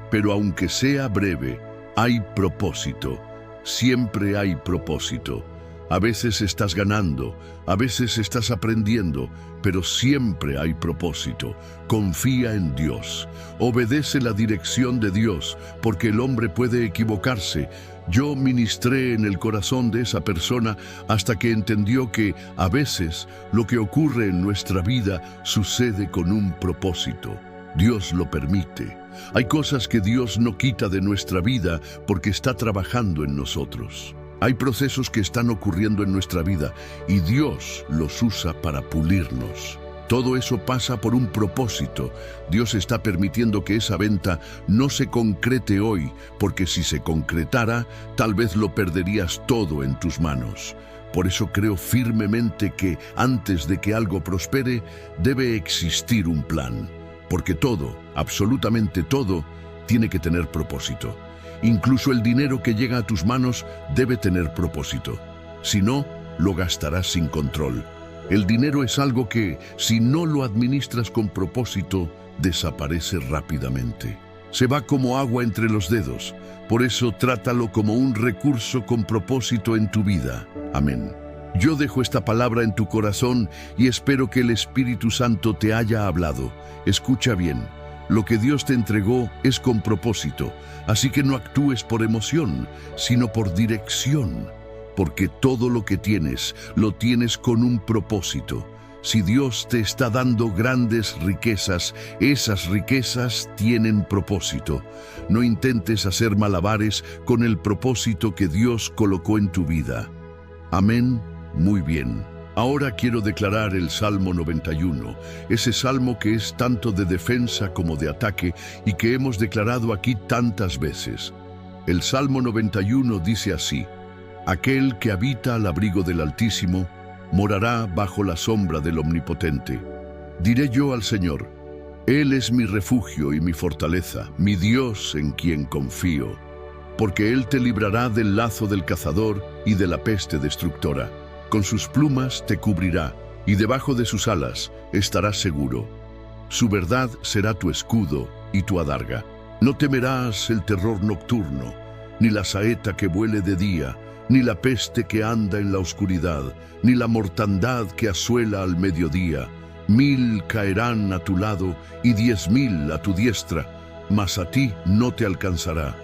Pero aunque sea breve, hay propósito. Siempre hay propósito. A veces estás ganando, a veces estás aprendiendo, pero siempre hay propósito. Confía en Dios. Obedece la dirección de Dios, porque el hombre puede equivocarse. Yo ministré en el corazón de esa persona hasta que entendió que a veces lo que ocurre en nuestra vida sucede con un propósito. Dios lo permite. Hay cosas que Dios no quita de nuestra vida porque está trabajando en nosotros. Hay procesos que están ocurriendo en nuestra vida y Dios los usa para pulirnos. Todo eso pasa por un propósito. Dios está permitiendo que esa venta no se concrete hoy, porque si se concretara, tal vez lo perderías todo en tus manos. Por eso creo firmemente que antes de que algo prospere, debe existir un plan. Porque todo, absolutamente todo, tiene que tener propósito. Incluso el dinero que llega a tus manos debe tener propósito. Si no, lo gastarás sin control. El dinero es algo que, si no lo administras con propósito, desaparece rápidamente. Se va como agua entre los dedos. Por eso trátalo como un recurso con propósito en tu vida. Amén. Yo dejo esta palabra en tu corazón y espero que el Espíritu Santo te haya hablado. Escucha bien. Lo que Dios te entregó es con propósito, así que no actúes por emoción, sino por dirección, porque todo lo que tienes, lo tienes con un propósito. Si Dios te está dando grandes riquezas, esas riquezas tienen propósito. No intentes hacer malabares con el propósito que Dios colocó en tu vida. Amén. Muy bien. Ahora quiero declarar el Salmo 91, ese salmo que es tanto de defensa como de ataque y que hemos declarado aquí tantas veces. El Salmo 91 dice así: Aquel que habita al abrigo del Altísimo morará bajo la sombra del Omnipotente. Diré yo al Señor: Él es mi refugio y mi fortaleza, mi Dios en quien confío, porque Él te librará del lazo del cazador y de la peste destructora. Con sus plumas te cubrirá, y debajo de sus alas estarás seguro. Su verdad será tu escudo y tu adarga. No temerás el terror nocturno, ni la saeta que vuele de día, ni la peste que anda en la oscuridad, ni la mortandad que asuela al mediodía. 1000 caerán a tu lado y 10.000 a tu diestra, mas a ti no te alcanzará.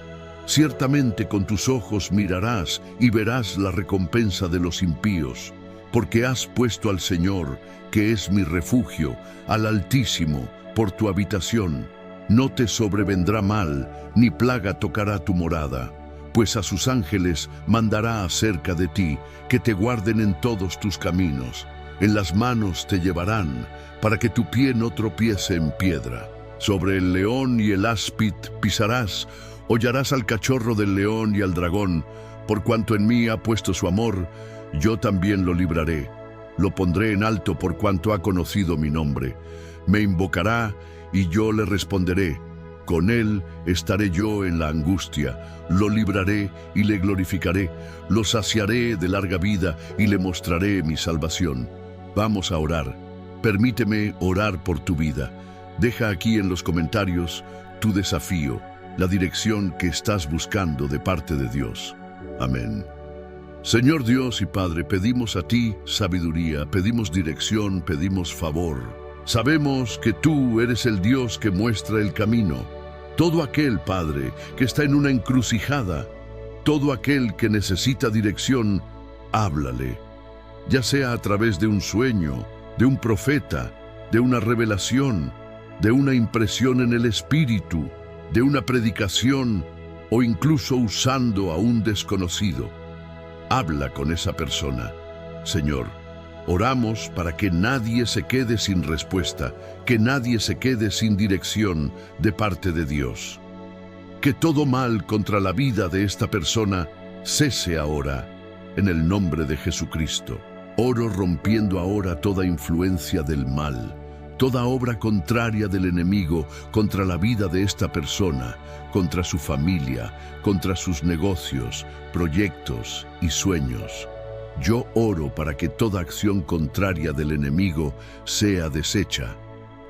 Ciertamente con tus ojos mirarás y verás la recompensa de los impíos, porque has puesto al Señor, que es mi refugio, al Altísimo, por tu habitación. No te sobrevendrá mal, ni plaga tocará tu morada, pues a sus ángeles mandará acerca de ti, que te guarden en todos tus caminos. En las manos te llevarán, para que tu pie no tropiece en piedra. Sobre el león y el áspid pisarás, hollarás al cachorro del león y al dragón. Por cuanto en mí ha puesto su amor, yo también lo libraré. Lo pondré en alto por cuanto ha conocido mi nombre. Me invocará y yo le responderé. Con él estaré yo en la angustia. Lo libraré y le glorificaré. Lo saciaré de larga vida y le mostraré mi salvación. Vamos a orar. Permíteme orar por tu vida. Deja aquí en los comentarios tu desafío, la dirección que estás buscando de parte de Dios. Amén. Señor Dios y Padre, pedimos a ti sabiduría, pedimos dirección, pedimos favor. Sabemos que tú eres el Dios que muestra el camino. Todo aquel, Padre, que está en una encrucijada, todo aquel que necesita dirección, háblale. Ya sea a través de un sueño, de un profeta, de una revelación, de una impresión en el espíritu, de una predicación o incluso usando a un desconocido. Habla con esa persona. Señor, oramos para que nadie se quede sin respuesta, que nadie se quede sin dirección de parte de Dios. Que todo mal contra la vida de esta persona cese ahora, en el nombre de Jesucristo. Oro rompiendo ahora toda influencia del mal, toda obra contraria del enemigo contra la vida de esta persona, contra su familia, contra sus negocios, proyectos y sueños. Yo oro para que toda acción contraria del enemigo sea deshecha.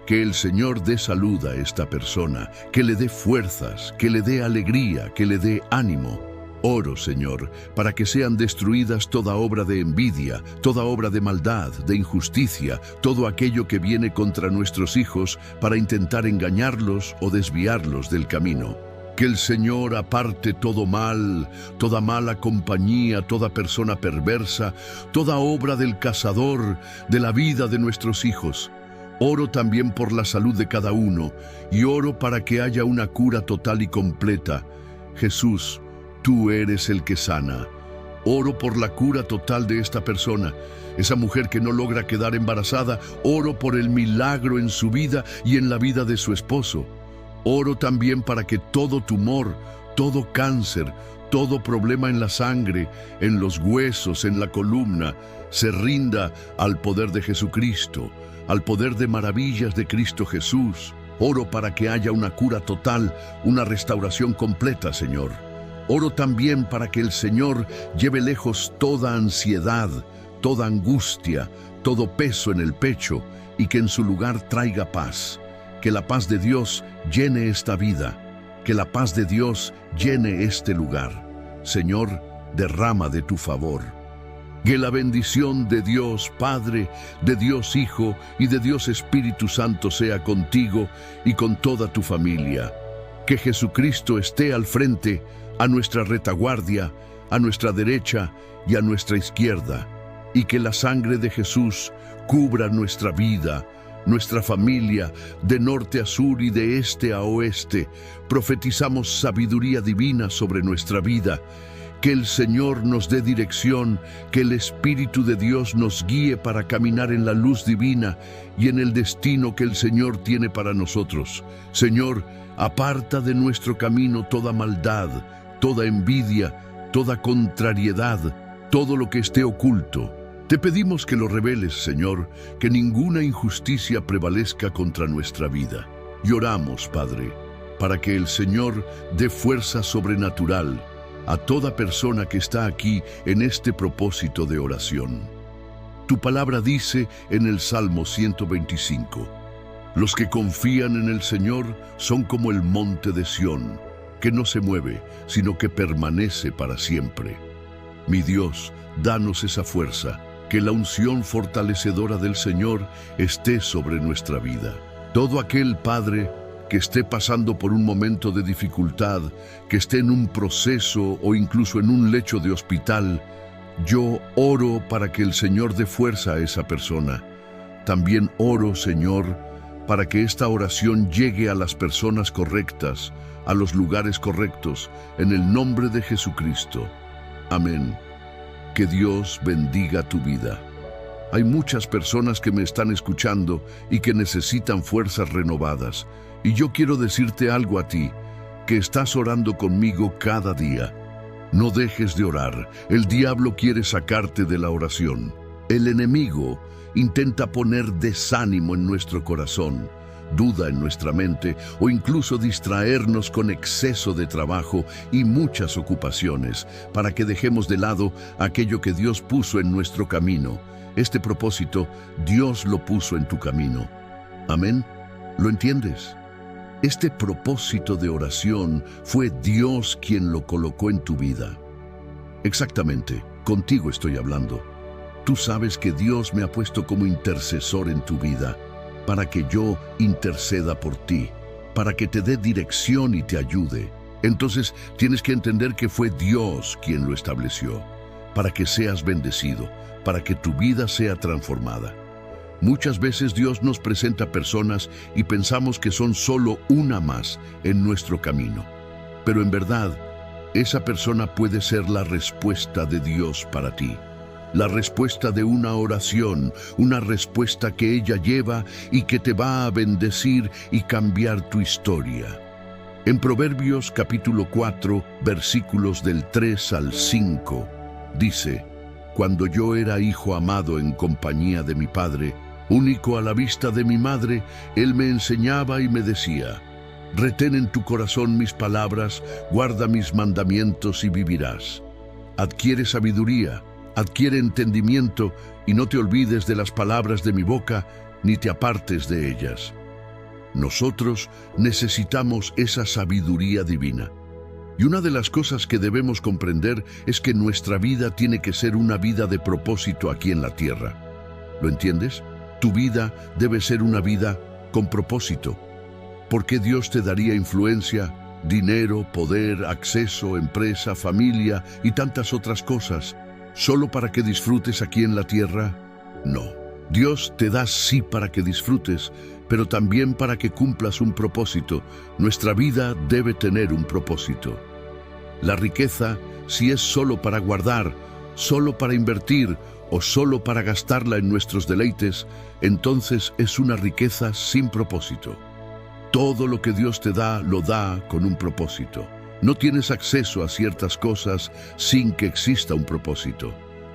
Que el Señor dé salud a esta persona, que le dé fuerzas, que le dé alegría, que le dé ánimo. Oro, Señor, para que sean destruidas toda obra de envidia, toda obra de maldad, de injusticia, todo aquello que viene contra nuestros hijos para intentar engañarlos o desviarlos del camino. Que el Señor aparte todo mal, toda mala compañía, toda persona perversa, toda obra del cazador, de la vida de nuestros hijos. Oro también por la salud de cada uno y oro para que haya una cura total y completa. Jesús, tú eres el que sana. Oro por la cura total de esta persona, esa mujer que no logra quedar embarazada. Oro por el milagro en su vida y en la vida de su esposo. Oro también para que todo tumor, todo cáncer, todo problema en la sangre, en los huesos, en la columna, se rinda al poder de Jesucristo, al poder de maravillas de Cristo Jesús. Oro para que haya una cura total, una restauración completa, Señor. Oro también para que el Señor lleve lejos toda ansiedad, toda angustia, todo peso en el pecho y que en su lugar traiga paz. Que la paz de Dios llene esta vida, que la paz de Dios llene este lugar. Señor, derrama de tu favor. Que la bendición de Dios Padre, de Dios Hijo y de Dios Espíritu Santo sea contigo y con toda tu familia. Que Jesucristo esté al frente, a nuestra retaguardia, a nuestra derecha y a nuestra izquierda, y que la sangre de Jesús cubra nuestra vida, nuestra familia, de norte a sur y de este a oeste. Profetizamos sabiduría divina sobre nuestra vida. Que el Señor nos dé dirección, que el Espíritu de Dios nos guíe para caminar en la luz divina y en el destino que el Señor tiene para nosotros. Señor, aparta de nuestro camino toda maldad, toda envidia, toda contrariedad, todo lo que esté oculto. Te pedimos que lo reveles, Señor, que ninguna injusticia prevalezca contra nuestra vida. Y oramos, Padre, para que el Señor dé fuerza sobrenatural a toda persona que está aquí en este propósito de oración. Tu palabra dice en el Salmo 125, los que confían en el Señor son como el monte de Sión, que no se mueve, sino que permanece para siempre. Mi Dios, danos esa fuerza, que la unción fortalecedora del Señor esté sobre nuestra vida. Todo aquel Padre que esté pasando por un momento de dificultad, que esté en un proceso o incluso en un lecho de hospital, yo oro para que el Señor dé fuerza a esa persona. También oro, Señor, para que esta oración llegue a las personas correctas, a los lugares correctos, en el nombre de Jesucristo. Amén. Que Dios bendiga tu vida. Hay muchas personas que me están escuchando y que necesitan fuerzas renovadas. Y yo quiero decirte algo a ti, que estás orando conmigo cada día. No dejes de orar. El diablo quiere sacarte de la oración. El enemigo intenta poner desánimo en nuestro corazón, duda en nuestra mente o incluso distraernos con exceso de trabajo y muchas ocupaciones para que dejemos de lado aquello que Dios puso en nuestro camino. Este propósito, Dios lo puso en tu camino. ¿Amén? ¿Lo entiendes? Este propósito de oración fue Dios quien lo colocó en tu vida. Exactamente, contigo estoy hablando. Tú sabes que Dios me ha puesto como intercesor en tu vida, para que yo interceda por ti, para que te dé dirección y te ayude. Entonces tienes que entender que fue Dios quien lo estableció, para que seas bendecido, para que tu vida sea transformada. Muchas veces Dios nos presenta personas y pensamos que son solo una más en nuestro camino. Pero en verdad, esa persona puede ser la respuesta de Dios para ti. La respuesta de una oración, una respuesta que ella lleva y que te va a bendecir y cambiar tu historia. En Proverbios capítulo 4, versículos del 3 al 5, dice: Cuando yo era hijo amado en compañía de mi padre, único a la vista de mi madre, él me enseñaba y me decía: retén en tu corazón mis palabras, guarda mis mandamientos y vivirás. Adquiere sabiduría, adquiere entendimiento y no te olvides de las palabras de mi boca, ni te apartes de ellas. Nosotros necesitamos esa sabiduría divina. Y una de las cosas que debemos comprender es que nuestra vida tiene que ser una vida de propósito aquí en la tierra. ¿Lo entiendes? Tu vida debe ser una vida con propósito. ¿Por qué Dios te daría influencia, dinero, poder, acceso, empresa, familia y tantas otras cosas solo para que disfrutes aquí en la tierra? No. Dios te da sí para que disfrutes, pero también para que cumplas un propósito. Nuestra vida debe tener un propósito. La riqueza, si es solo para guardar, solo para invertir o solo para gastarla en nuestros deleites, entonces es una riqueza sin propósito. Todo lo que Dios te da, lo da con un propósito. No tienes acceso a ciertas cosas sin que exista un propósito.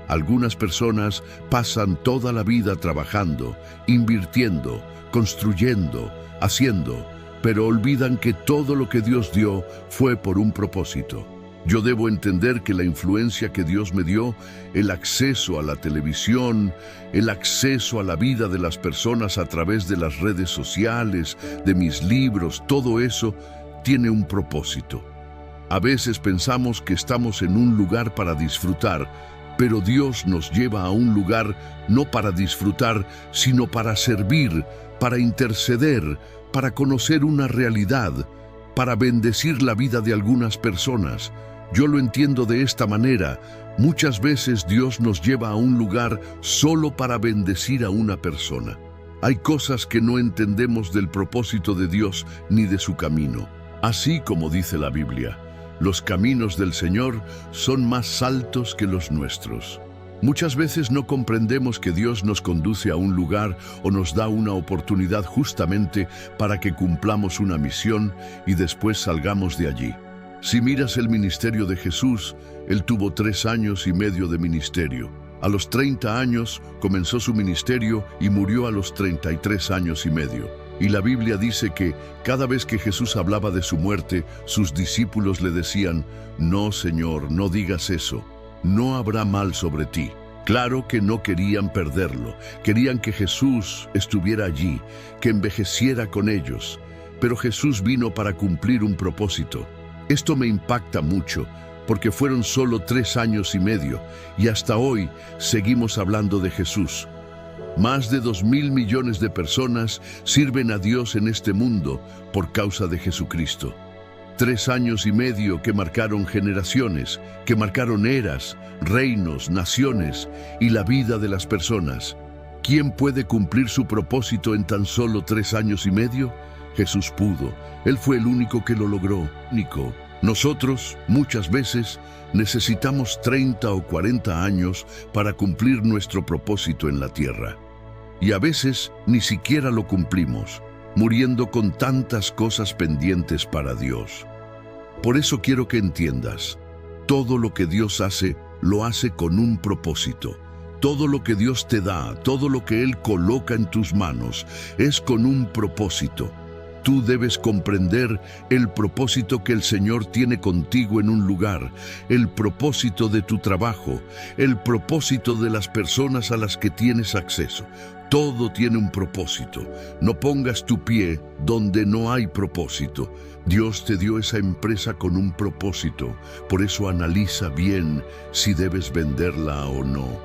Algunas personas pasan toda la vida trabajando, invirtiendo, construyendo, haciendo, pero olvidan que todo lo que Dios dio fue por un propósito. Yo debo entender que la influencia que Dios me dio, el acceso a la televisión, el acceso a la vida de las personas a través de las redes sociales, de mis libros, todo eso tiene un propósito. A veces pensamos que estamos en un lugar para disfrutar, pero Dios nos lleva a un lugar no para disfrutar, sino para servir, para interceder, para conocer una realidad, para bendecir la vida de algunas personas. Yo lo entiendo de esta manera. Muchas veces Dios nos lleva a un lugar solo para bendecir a una persona. Hay cosas que no entendemos del propósito de Dios ni de su camino. Así como dice la Biblia, los caminos del Señor son más altos que los nuestros. Muchas veces no comprendemos que Dios nos conduce a un lugar o nos da una oportunidad justamente para que cumplamos una misión y después salgamos de allí. Si miras el ministerio de Jesús, Él tuvo 3 años y medio de ministerio. A los 30 años comenzó su ministerio y murió a los 33 años y medio. Y la Biblia dice que cada vez que Jesús hablaba de su muerte, sus discípulos le decían: «No, Señor, no digas eso. No habrá mal sobre ti». Claro que no querían perderlo. Querían que Jesús estuviera allí, que envejeciera con ellos. Pero Jesús vino para cumplir un propósito. Esto me impacta mucho, porque fueron solo 3 años y medio, y hasta hoy seguimos hablando de Jesús. Más de 2.000 millones de personas sirven a Dios en este mundo por causa de Jesucristo. 3 años y medio que marcaron generaciones, que marcaron eras, reinos, naciones y la vida de las personas. ¿Quién puede cumplir su propósito en tan solo 3 años y medio? Jesús pudo. Él fue el único que lo logró. Único. Nosotros, muchas veces, necesitamos 30 o 40 años para cumplir nuestro propósito en la tierra. Y a veces ni siquiera lo cumplimos, muriendo con tantas cosas pendientes para Dios. Por eso quiero que entiendas, todo lo que Dios hace, lo hace con un propósito. Todo lo que Dios te da, todo lo que Él coloca en tus manos, es con un propósito. Tú debes comprender el propósito que el Señor tiene contigo en un lugar, el propósito de tu trabajo, el propósito de las personas a las que tienes acceso. Todo tiene un propósito. No pongas tu pie donde no hay propósito. Dios te dio esa empresa con un propósito. Por eso analiza bien si debes venderla o no.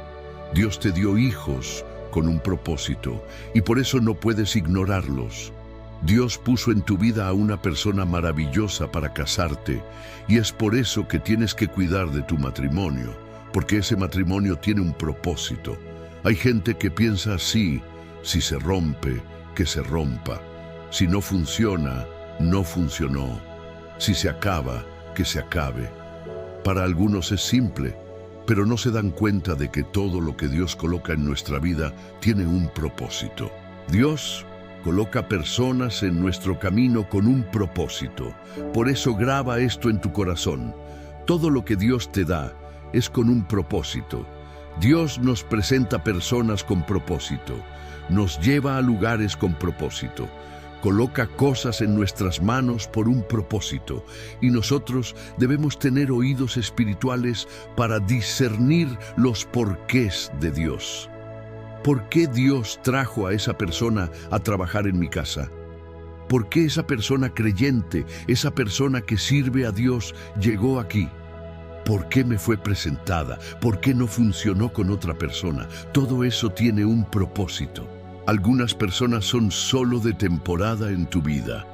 Dios te dio hijos con un propósito y por eso no puedes ignorarlos. Dios puso en tu vida a una persona maravillosa para casarte y es por eso que tienes que cuidar de tu matrimonio, porque ese matrimonio tiene un propósito. Hay gente que piensa así: si se rompe, que se rompa. Si no funciona, no funcionó. Si se acaba, que se acabe. Para algunos es simple, pero no se dan cuenta de que todo lo que Dios coloca en nuestra vida tiene un propósito. Dios coloca personas en nuestro camino con un propósito. Por eso graba esto en tu corazón. Todo lo que Dios te da es con un propósito. Dios nos presenta personas con propósito. Nos lleva a lugares con propósito. Coloca cosas en nuestras manos por un propósito. Y nosotros debemos tener oídos espirituales para discernir los porqués de Dios. ¿Por qué Dios trajo a esa persona a trabajar en mi casa? ¿Por qué esa persona creyente, esa persona que sirve a Dios, llegó aquí? ¿Por qué me fue presentada? ¿Por qué no funcionó con otra persona? Todo eso tiene un propósito. Algunas personas son solo de temporada en tu vida.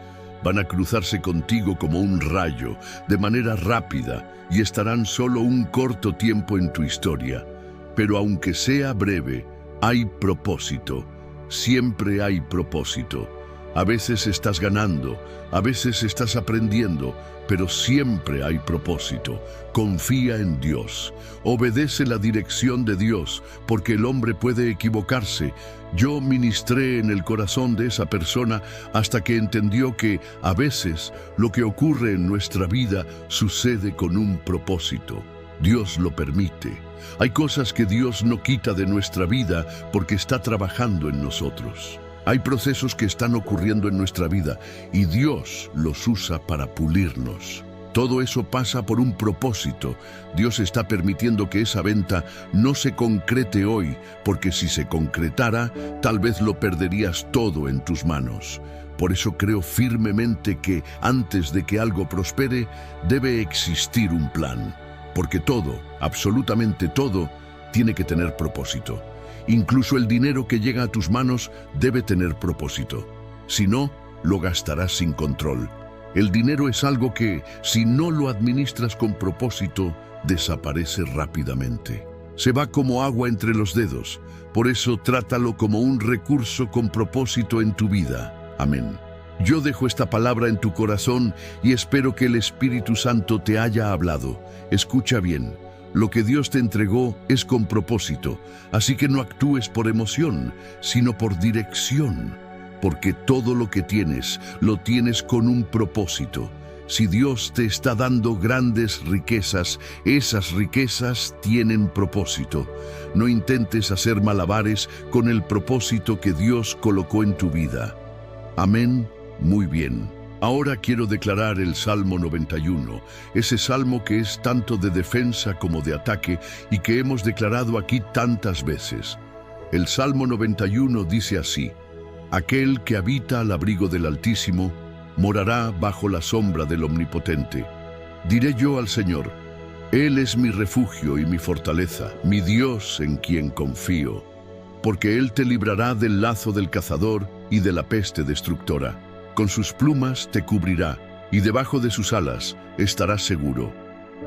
Van a cruzarse contigo como un rayo, de manera rápida, y estarán solo un corto tiempo en tu historia. Pero aunque sea breve, hay propósito. Siempre hay propósito. A veces estás ganando, a veces estás aprendiendo, pero siempre hay propósito. Confía en Dios. Obedece la dirección de Dios, porque el hombre puede equivocarse. Yo ministré en el corazón de esa persona hasta que entendió que a veces lo que ocurre en nuestra vida sucede con un propósito. Dios lo permite. Hay cosas que Dios no quita de nuestra vida porque está trabajando en nosotros. Hay procesos que están ocurriendo en nuestra vida y Dios los usa para pulirnos. Todo eso pasa por un propósito. Dios está permitiendo que esa venta no se concrete hoy, porque si se concretara, tal vez lo perderías todo en tus manos. Por eso creo firmemente que antes de que algo prospere, debe existir un plan. Porque todo, absolutamente todo, tiene que tener propósito. Incluso el dinero que llega a tus manos debe tener propósito. Si no, lo gastarás sin control. El dinero es algo que, si no lo administras con propósito, desaparece rápidamente. Se va como agua entre los dedos. Por eso trátalo como un recurso con propósito en tu vida. Amén. Yo dejo esta palabra en tu corazón y espero que el Espíritu Santo te haya hablado. Escucha bien. Lo que Dios te entregó es con propósito, así que no actúes por emoción, sino por dirección, porque todo lo que tienes, lo tienes con un propósito. Si Dios te está dando grandes riquezas, esas riquezas tienen propósito. No intentes hacer malabares con el propósito que Dios colocó en tu vida. Amén. Muy bien. Ahora quiero declarar el Salmo 91, ese salmo que es tanto de defensa como de ataque y que hemos declarado aquí tantas veces. El Salmo 91 dice así: Aquel que habita al abrigo del Altísimo morará bajo la sombra del Omnipotente. Diré yo al Señor: Él es mi refugio y mi fortaleza, mi Dios en quien confío, porque Él te librará del lazo del cazador y de la peste destructora. Con sus plumas te cubrirá, y debajo de sus alas estarás seguro.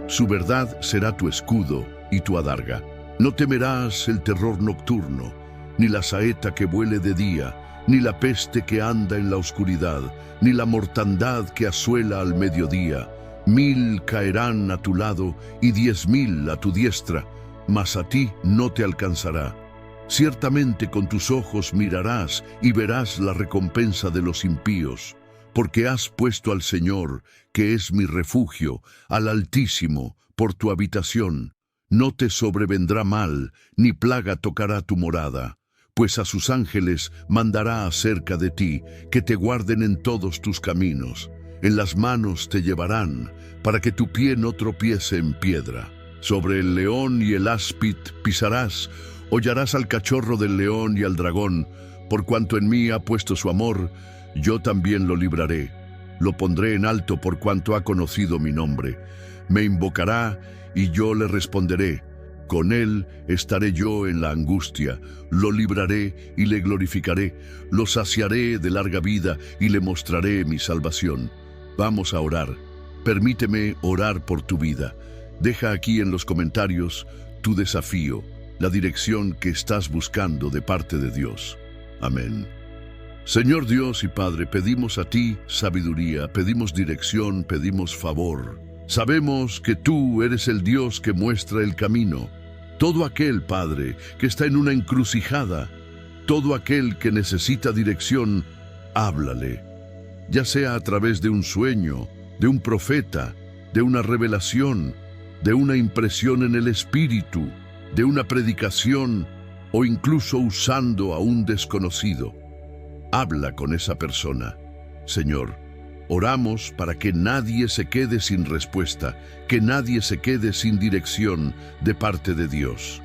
Su verdad será tu escudo y tu adarga. No temerás el terror nocturno, ni la saeta que vuele de día, ni la peste que anda en la oscuridad, ni la mortandad que asuela al mediodía. 1000 caerán a tu lado y 10.000 a tu diestra, mas a ti no te alcanzará. Ciertamente con tus ojos mirarás y verás la recompensa de los impíos, porque has puesto al Señor, que es mi refugio, al Altísimo, por tu habitación. No te sobrevendrá mal, ni plaga tocará tu morada, pues a sus ángeles mandará acerca de ti, que te guarden en todos tus caminos. En las manos te llevarán, para que tu pie no tropiece en piedra. Sobre el león y el áspid pisarás, hollarás al cachorro del león y al dragón. Por cuanto en mí ha puesto su amor, yo también lo libraré. Lo pondré en alto por cuanto ha conocido mi nombre. Me invocará y yo le responderé. Con él estaré yo en la angustia. Lo libraré y le glorificaré. Lo saciaré de larga vida y le mostraré mi salvación. Vamos a orar. Permíteme orar por tu vida. Deja aquí en los comentarios tu desafío, la dirección que estás buscando de parte de Dios. Amén. Señor Dios y Padre, pedimos a ti sabiduría, pedimos dirección, pedimos favor. Sabemos que tú eres el Dios que muestra el camino. Todo aquel, Padre, que está en una encrucijada, todo aquel que necesita dirección, háblale. Ya sea a través de un sueño, de un profeta, de una revelación, de una impresión en el Espíritu, de una predicación o incluso usando a un desconocido. Habla con esa persona. Señor, oramos para que nadie se quede sin respuesta, que nadie se quede sin dirección de parte de Dios.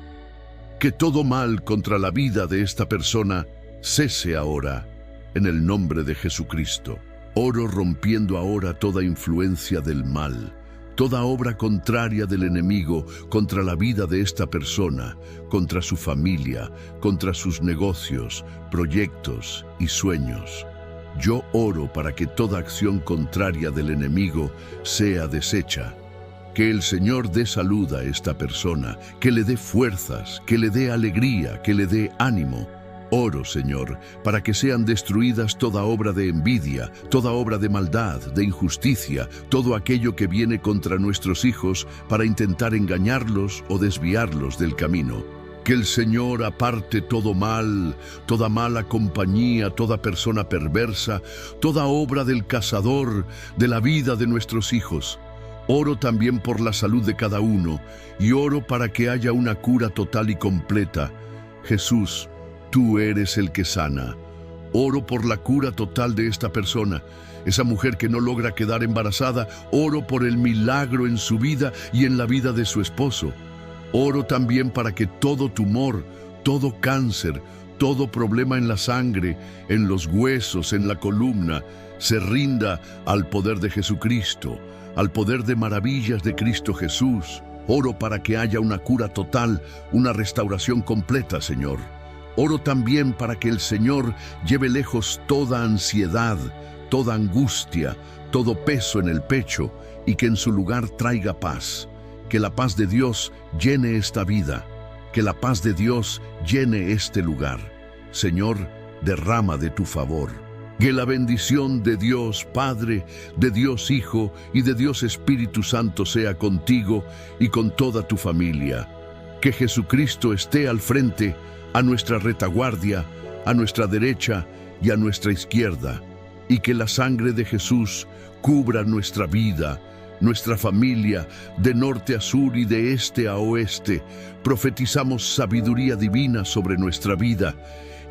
Que todo mal contra la vida de esta persona cese ahora, en el nombre de Jesucristo. Oro rompiendo ahora toda influencia del mal, toda obra contraria del enemigo contra la vida de esta persona, contra su familia, contra sus negocios, proyectos y sueños. Yo oro para que toda acción contraria del enemigo sea deshecha. Que el Señor dé salud a esta persona, que le dé fuerzas, que le dé alegría, que le dé ánimo. Oro, Señor, para que sean destruidas toda obra de envidia, toda obra de maldad, de injusticia, todo aquello que viene contra nuestros hijos para intentar engañarlos o desviarlos del camino. Que el Señor aparte todo mal, toda mala compañía, toda persona perversa, toda obra del cazador, de la vida de nuestros hijos. Oro también por la salud de cada uno y oro para que haya una cura total y completa. Jesús, tú eres el que sana. Oro por la cura total de esta persona. Esa mujer que no logra quedar embarazada, oro por el milagro en su vida y en la vida de su esposo. Oro también para que todo tumor, todo cáncer, todo problema en la sangre, en los huesos, en la columna, se rinda al poder de Jesucristo, al poder de maravillas de Cristo Jesús. Oro para que haya una cura total, una restauración completa, Señor. Oro también para que el Señor lleve lejos toda ansiedad, toda angustia, todo peso en el pecho y que en su lugar traiga paz. Que la paz de Dios llene esta vida, que la paz de Dios llene este lugar. Señor, derrama de tu favor. Que la bendición de Dios Padre, de Dios Hijo y de Dios Espíritu Santo sea contigo y con toda tu familia. Que Jesucristo esté al frente, a nuestra retaguardia, a nuestra derecha y a nuestra izquierda, y que la sangre de Jesús cubra nuestra vida, nuestra familia, de norte a sur y de este a oeste. Profetizamos sabiduría divina sobre nuestra vida.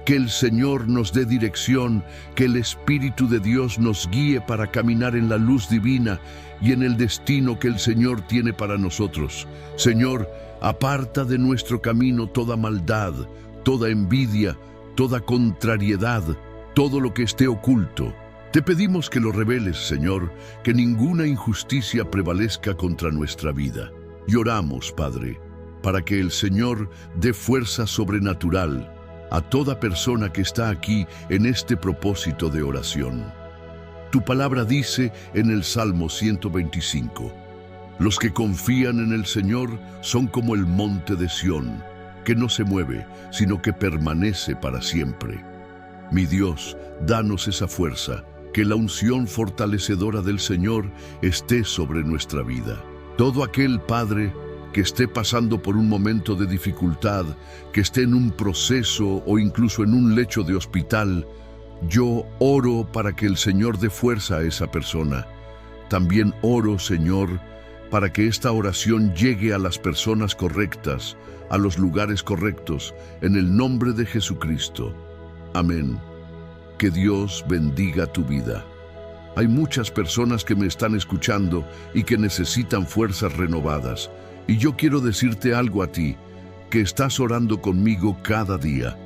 Que el Señor nos dé dirección, que el Espíritu de Dios nos guíe para caminar en la luz divina y en el destino que el Señor tiene para nosotros. Señor, aparta de nuestro camino toda maldad, toda envidia, toda contrariedad, todo lo que esté oculto. Te pedimos que lo reveles, Señor, que ninguna injusticia prevalezca contra nuestra vida. Y oramos, Padre, para que el Señor dé fuerza sobrenatural a toda persona que está aquí en este propósito de oración. Tu palabra dice en el Salmo 125, los que confían en el Señor son como el monte de Sión, que no se mueve, sino que permanece para siempre. Mi Dios, danos esa fuerza, que la unción fortalecedora del Señor esté sobre nuestra vida. Todo aquel Padre que esté pasando por un momento de dificultad, que esté en un proceso o incluso en un lecho de hospital, yo oro para que el Señor dé fuerza a esa persona. También oro, Señor, para que esta oración llegue a las personas correctas, a los lugares correctos, en el nombre de Jesucristo. Amén. Que Dios bendiga tu vida. Hay muchas personas que me están escuchando y que necesitan fuerzas renovadas. Y yo quiero decirte algo a ti, que estás orando conmigo cada día.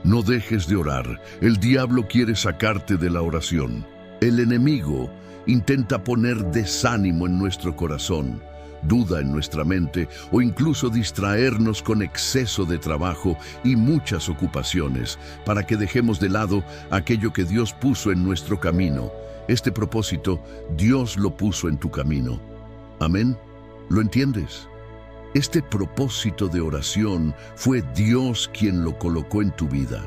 No dejes de orar. El diablo quiere sacarte de la oración. El enemigo intenta poner desánimo en nuestro corazón, duda en nuestra mente o incluso distraernos con exceso de trabajo y muchas ocupaciones para que dejemos de lado aquello que Dios puso en nuestro camino. Este propósito, Dios lo puso en tu camino. ¿Amén? ¿Lo entiendes? Este propósito de oración fue Dios quien lo colocó en tu vida.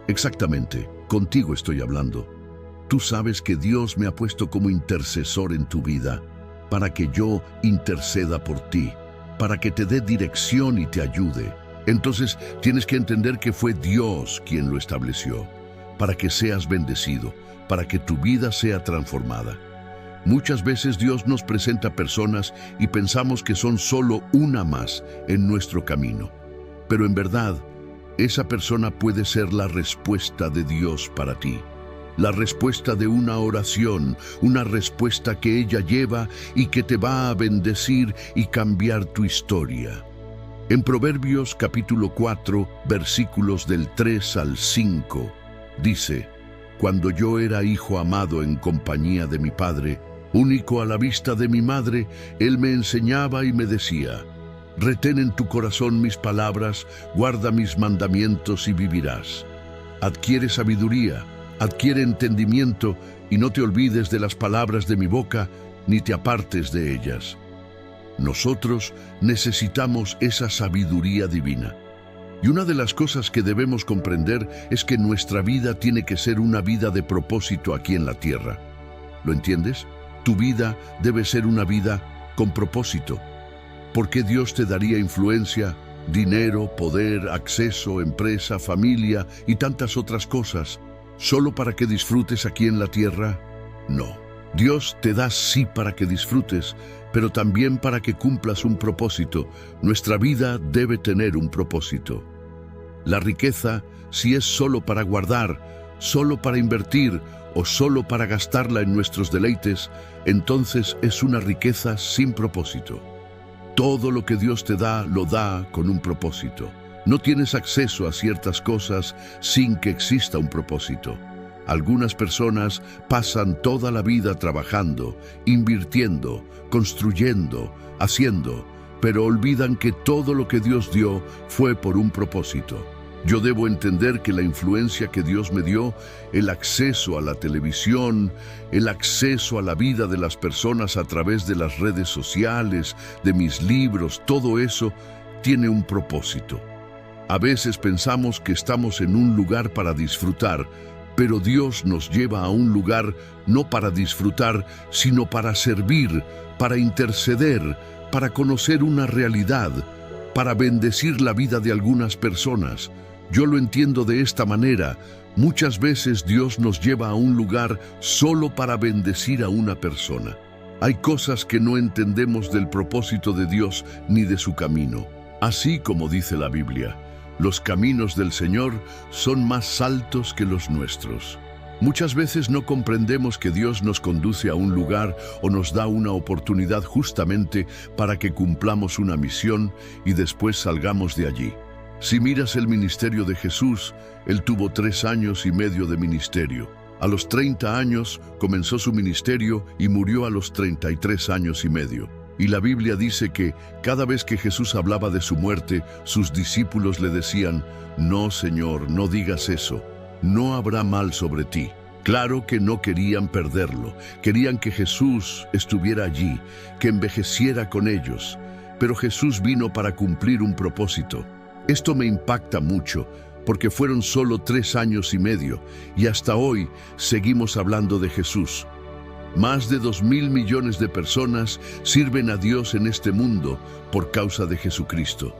Exactamente, contigo estoy hablando. Tú sabes que Dios me ha puesto como intercesor en tu vida, para que yo interceda por ti, para que te dé dirección y te ayude. Entonces tienes que entender que fue Dios quien lo estableció, para que seas bendecido, para que tu vida sea transformada. Muchas veces Dios nos presenta personas y pensamos que son solo una más en nuestro camino. Pero en verdad, esa persona puede ser la respuesta de Dios para ti. La respuesta de una oración, una respuesta que ella lleva y que te va a bendecir y cambiar tu historia. En Proverbios capítulo 4, versículos del 3 al 5, dice: Cuando yo era hijo amado en compañía de mi padre, único a la vista de mi madre, él me enseñaba y me decía: retén en tu corazón mis palabras, guarda mis mandamientos y vivirás. Adquiere sabiduría, adquiere entendimiento y no te olvides de las palabras de mi boca, ni te apartes de ellas. Nosotros necesitamos esa sabiduría divina. Y una de las cosas que debemos comprender es que nuestra vida tiene que ser una vida de propósito aquí en la tierra. ¿Lo entiendes? Tu vida debe ser una vida con propósito. ¿Por qué Dios te daría influencia, dinero, poder, acceso, empresa, familia y tantas otras cosas solo para que disfrutes aquí en la tierra? No. Dios te da sí para que disfrutes, pero también para que cumplas un propósito. Nuestra vida debe tener un propósito. La riqueza, si es solo para guardar, solo para invertir o solo para gastarla en nuestros deleites, entonces es una riqueza sin propósito. Todo lo que Dios te da, lo da con un propósito. No tienes acceso a ciertas cosas sin que exista un propósito. Algunas personas pasan toda la vida trabajando, invirtiendo, construyendo, haciendo, pero olvidan que todo lo que Dios dio fue por un propósito. Yo debo entender que la influencia que Dios me dio, el acceso a la televisión, el acceso a la vida de las personas a través de las redes sociales, de mis libros, todo eso tiene un propósito. A veces pensamos que estamos en un lugar para disfrutar, pero Dios nos lleva a un lugar no para disfrutar, sino para servir, para interceder, para conocer una realidad, para bendecir la vida de algunas personas. Yo lo entiendo de esta manera. Muchas veces Dios nos lleva a un lugar solo para bendecir a una persona. Hay cosas que no entendemos del propósito de Dios ni de su camino. Así como dice la Biblia, los caminos del Señor son más altos que los nuestros. Muchas veces no comprendemos que Dios nos conduce a un lugar o nos da una oportunidad justamente para que cumplamos una misión y después salgamos de allí. Si miras el ministerio de Jesús, Él tuvo 3 años y medio de ministerio. A los 30 años comenzó su ministerio y murió a los 33 años y medio. Y la Biblia dice que cada vez que Jesús hablaba de su muerte, sus discípulos le decían: no, Señor, no digas eso, no habrá mal sobre ti. Claro que no querían perderlo, querían que Jesús estuviera allí, que envejeciera con ellos. Pero Jesús vino para cumplir un propósito. Esto me impacta mucho, porque fueron solo 3 años y medio, y hasta hoy seguimos hablando de Jesús. Más de 2.000 millones de personas sirven a Dios en este mundo por causa de Jesucristo.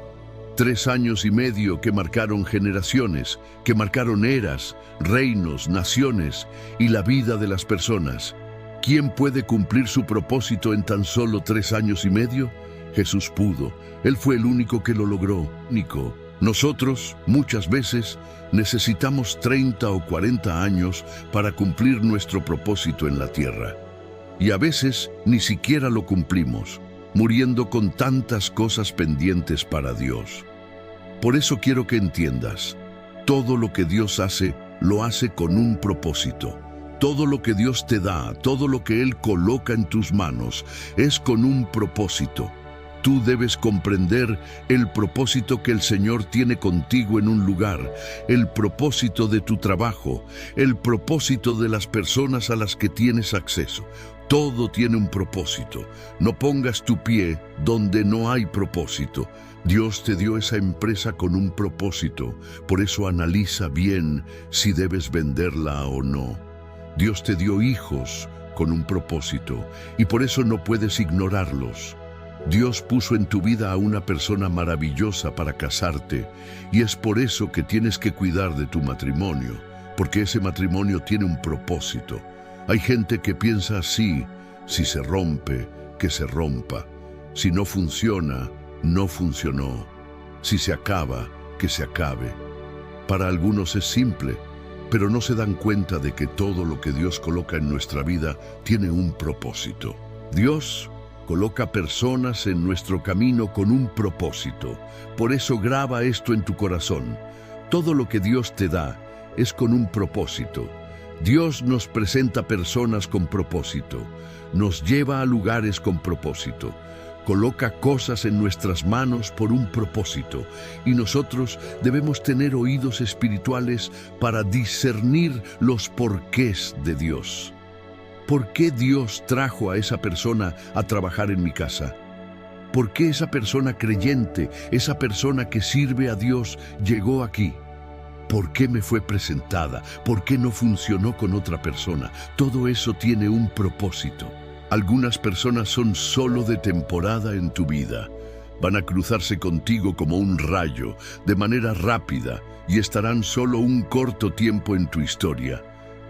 3 años y medio que marcaron generaciones, que marcaron eras, reinos, naciones y la vida de las personas. ¿Quién puede cumplir su propósito en tan solo 3 años y medio? Jesús pudo. Él fue el único que lo logró. Único. Nosotros, muchas veces, necesitamos 30 o 40 años para cumplir nuestro propósito en la tierra. Y a veces ni siquiera lo cumplimos, muriendo con tantas cosas pendientes para Dios. Por eso quiero que entiendas, todo lo que Dios hace, lo hace con un propósito. Todo lo que Dios te da, todo lo que Él coloca en tus manos, es con un propósito. Tú debes comprender el propósito que el Señor tiene contigo en un lugar, el propósito de tu trabajo, el propósito de las personas a las que tienes acceso. Todo tiene un propósito. No pongas tu pie donde no hay propósito. Dios te dio esa empresa con un propósito. Por eso analiza bien si debes venderla o no. Dios te dio hijos con un propósito y por eso no puedes ignorarlos. Dios puso en tu vida a una persona maravillosa para casarte y es por eso que tienes que cuidar de tu matrimonio, porque ese matrimonio tiene un propósito. Hay gente que piensa así: si se rompe, que se rompa. Si no funciona, no funcionó. Si se acaba, que se acabe. Para algunos es simple, pero no se dan cuenta de que todo lo que Dios coloca en nuestra vida tiene un propósito. Dios coloca personas en nuestro camino con un propósito. Por eso graba esto en tu corazón. Todo lo que Dios te da es con un propósito. Dios nos presenta personas con propósito, nos lleva a lugares con propósito, coloca cosas en nuestras manos por un propósito, y nosotros debemos tener oídos espirituales para discernir los porqués de Dios. ¿Por qué Dios trajo a esa persona a trabajar en mi casa? ¿Por qué esa persona creyente, esa persona que sirve a Dios, llegó aquí? ¿Por qué me fue presentada? ¿Por qué no funcionó con otra persona? Todo eso tiene un propósito. Algunas personas son solo de temporada en tu vida. Van a cruzarse contigo como un rayo, de manera rápida, y estarán solo un corto tiempo en tu historia.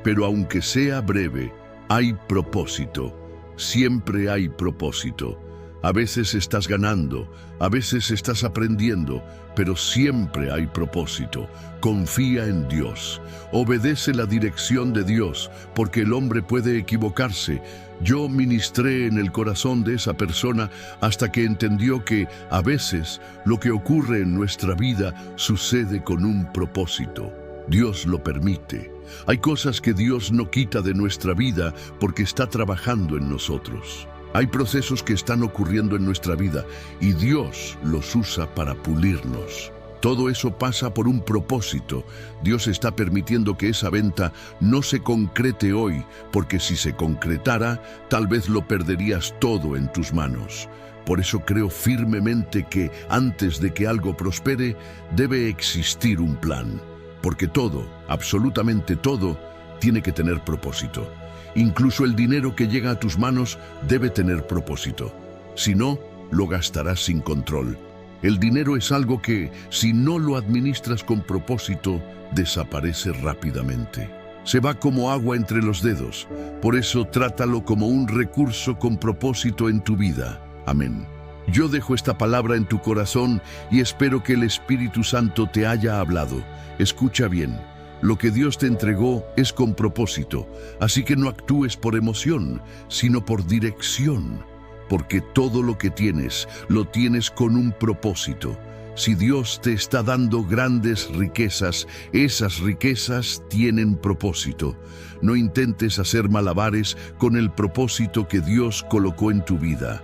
Pero aunque sea breve, hay propósito. Siempre hay propósito. A veces estás ganando, a veces estás aprendiendo, pero siempre hay propósito. Confía en Dios. Obedece la dirección de Dios, porque el hombre puede equivocarse. Yo ministré en el corazón de esa persona hasta que entendió que a veces lo que ocurre en nuestra vida sucede con un propósito. Dios lo permite. Hay cosas que Dios no quita de nuestra vida porque está trabajando en nosotros. Hay procesos que están ocurriendo en nuestra vida y Dios los usa para pulirnos. Todo eso pasa por un propósito. Dios está permitiendo que esa venta no se concrete hoy, porque si se concretara, tal vez lo perderías todo en tus manos. Por eso creo firmemente que antes de que algo prospere, debe existir un plan. Porque todo, absolutamente todo, tiene que tener propósito. Incluso el dinero que llega a tus manos debe tener propósito. Si no, lo gastarás sin control. El dinero es algo que, si no lo administras con propósito, desaparece rápidamente. Se va como agua entre los dedos. Por eso trátalo como un recurso con propósito en tu vida. Amén. Yo dejo esta palabra en tu corazón y espero que el Espíritu Santo te haya hablado. Escucha bien. Lo que Dios te entregó es con propósito, así que no actúes por emoción, sino por dirección, porque todo lo que tienes, lo tienes con un propósito. Si Dios te está dando grandes riquezas, esas riquezas tienen propósito. No intentes hacer malabares con el propósito que Dios colocó en tu vida.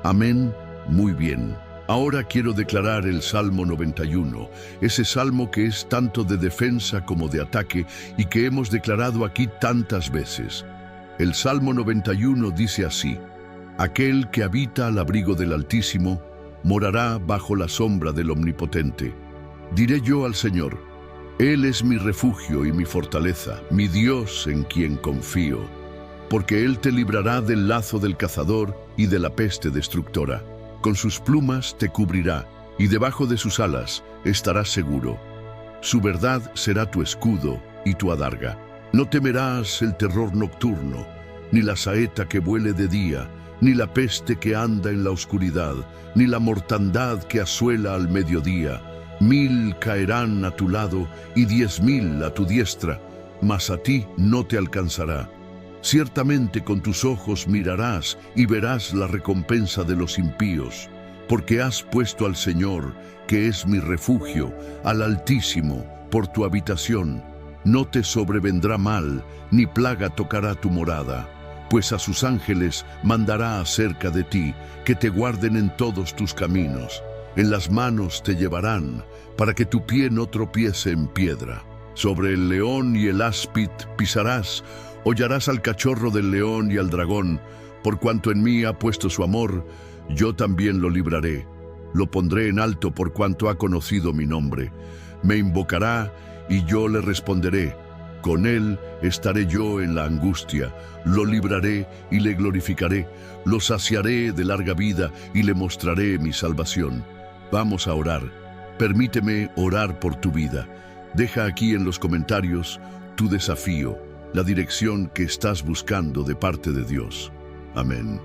Amén. Muy bien. Ahora quiero declarar el Salmo 91, ese salmo que es tanto de defensa como de ataque y que hemos declarado aquí tantas veces. El Salmo 91 dice así: Aquel que habita al abrigo del Altísimo morará bajo la sombra del Omnipotente. Diré yo al Señor: Él es mi refugio y mi fortaleza, mi Dios en quien confío, porque Él te librará del lazo del cazador y de la peste destructora. Con sus plumas te cubrirá, y debajo de sus alas estarás seguro. Su verdad será tu escudo y tu adarga. No temerás el terror nocturno, ni la saeta que vuele de día, ni la peste que anda en la oscuridad, ni la mortandad que asuela al mediodía. 1000 caerán a tu lado y 10.000 a tu diestra, mas a ti no te alcanzará. Ciertamente con tus ojos mirarás y verás la recompensa de los impíos, porque has puesto al Señor, que es mi refugio, al Altísimo, por tu habitación. No te sobrevendrá mal, ni plaga tocará tu morada, pues a sus ángeles mandará acerca de ti, que te guarden en todos tus caminos. En las manos te llevarán, para que tu pie no tropiece en piedra. Sobre el león y el áspid pisarás, hollarás al cachorro del león y al dragón. Por cuanto en mí ha puesto su amor, yo también lo libraré. Lo pondré en alto por cuanto ha conocido mi nombre. Me invocará y yo le responderé. Con él estaré yo en la angustia. Lo libraré y le glorificaré. Lo saciaré de larga vida y le mostraré mi salvación. Vamos a orar. Permíteme orar por tu vida. Deja aquí en los comentarios tu desafío, la dirección que estás buscando de parte de Dios. Amén.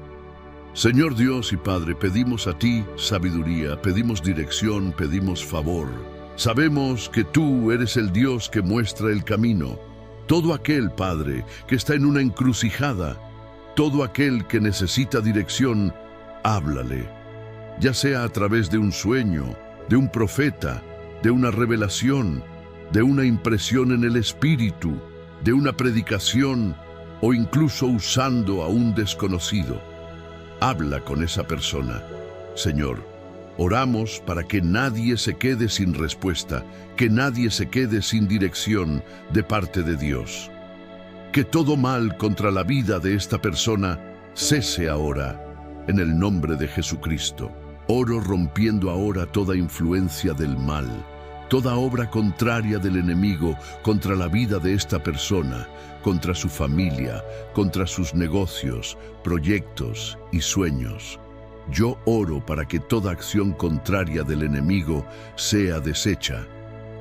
Señor Dios y Padre, pedimos a ti sabiduría, pedimos dirección, pedimos favor. Sabemos que tú eres el Dios que muestra el camino. Todo aquel, Padre, que está en una encrucijada, todo aquel que necesita dirección, háblale. Ya sea a través de un sueño, de un profeta, de una revelación, de una impresión en el Espíritu. de una predicación o incluso usando a un desconocido. Habla con esa persona. Señor, oramos para que nadie se quede sin respuesta, que nadie se quede sin dirección de parte de Dios. Que todo mal contra la vida de esta persona cese ahora, en el nombre de Jesucristo. Oro rompiendo ahora toda influencia del mal, toda obra contraria del enemigo contra la vida de esta persona, contra su familia, contra sus negocios, proyectos y sueños. Yo oro para que toda acción contraria del enemigo sea deshecha.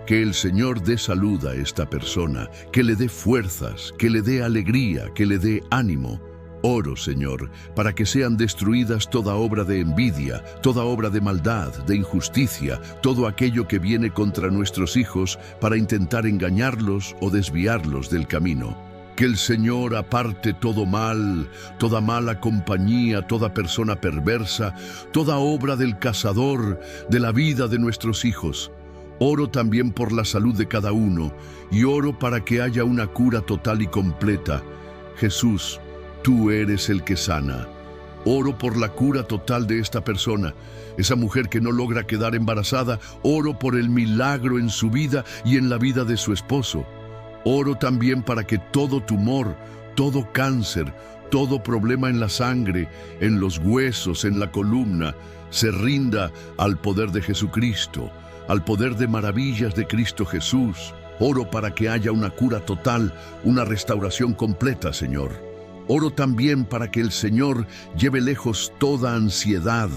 Que el Señor dé salud a esta persona, que le dé fuerzas, que le dé alegría, que le dé ánimo. Oro, Señor, para que sean destruidas toda obra de envidia, toda obra de maldad, de injusticia, todo aquello que viene contra nuestros hijos para intentar engañarlos o desviarlos del camino. Que el Señor aparte todo mal, toda mala compañía, toda persona perversa, toda obra del cazador, de la vida de nuestros hijos. Oro también por la salud de cada uno y oro para que haya una cura total y completa. Jesús, tú eres el que sana. Oro por la cura total de esta persona, esa mujer que no logra quedar embarazada. Oro por el milagro en su vida y en la vida de su esposo. Oro también para que todo tumor, todo cáncer, todo problema en la sangre, en los huesos, en la columna, se rinda al poder de Jesucristo, al poder de maravillas de Cristo Jesús. Oro para que haya una cura total, una restauración completa, Señor. Oro también para que el Señor lleve lejos toda ansiedad,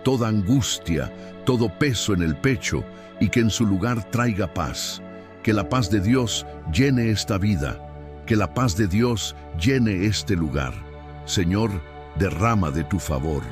toda angustia, todo peso en el pecho y que en su lugar traiga paz. Que la paz de Dios llene esta vida, que la paz de Dios llene este lugar. Señor, derrama de tu favor.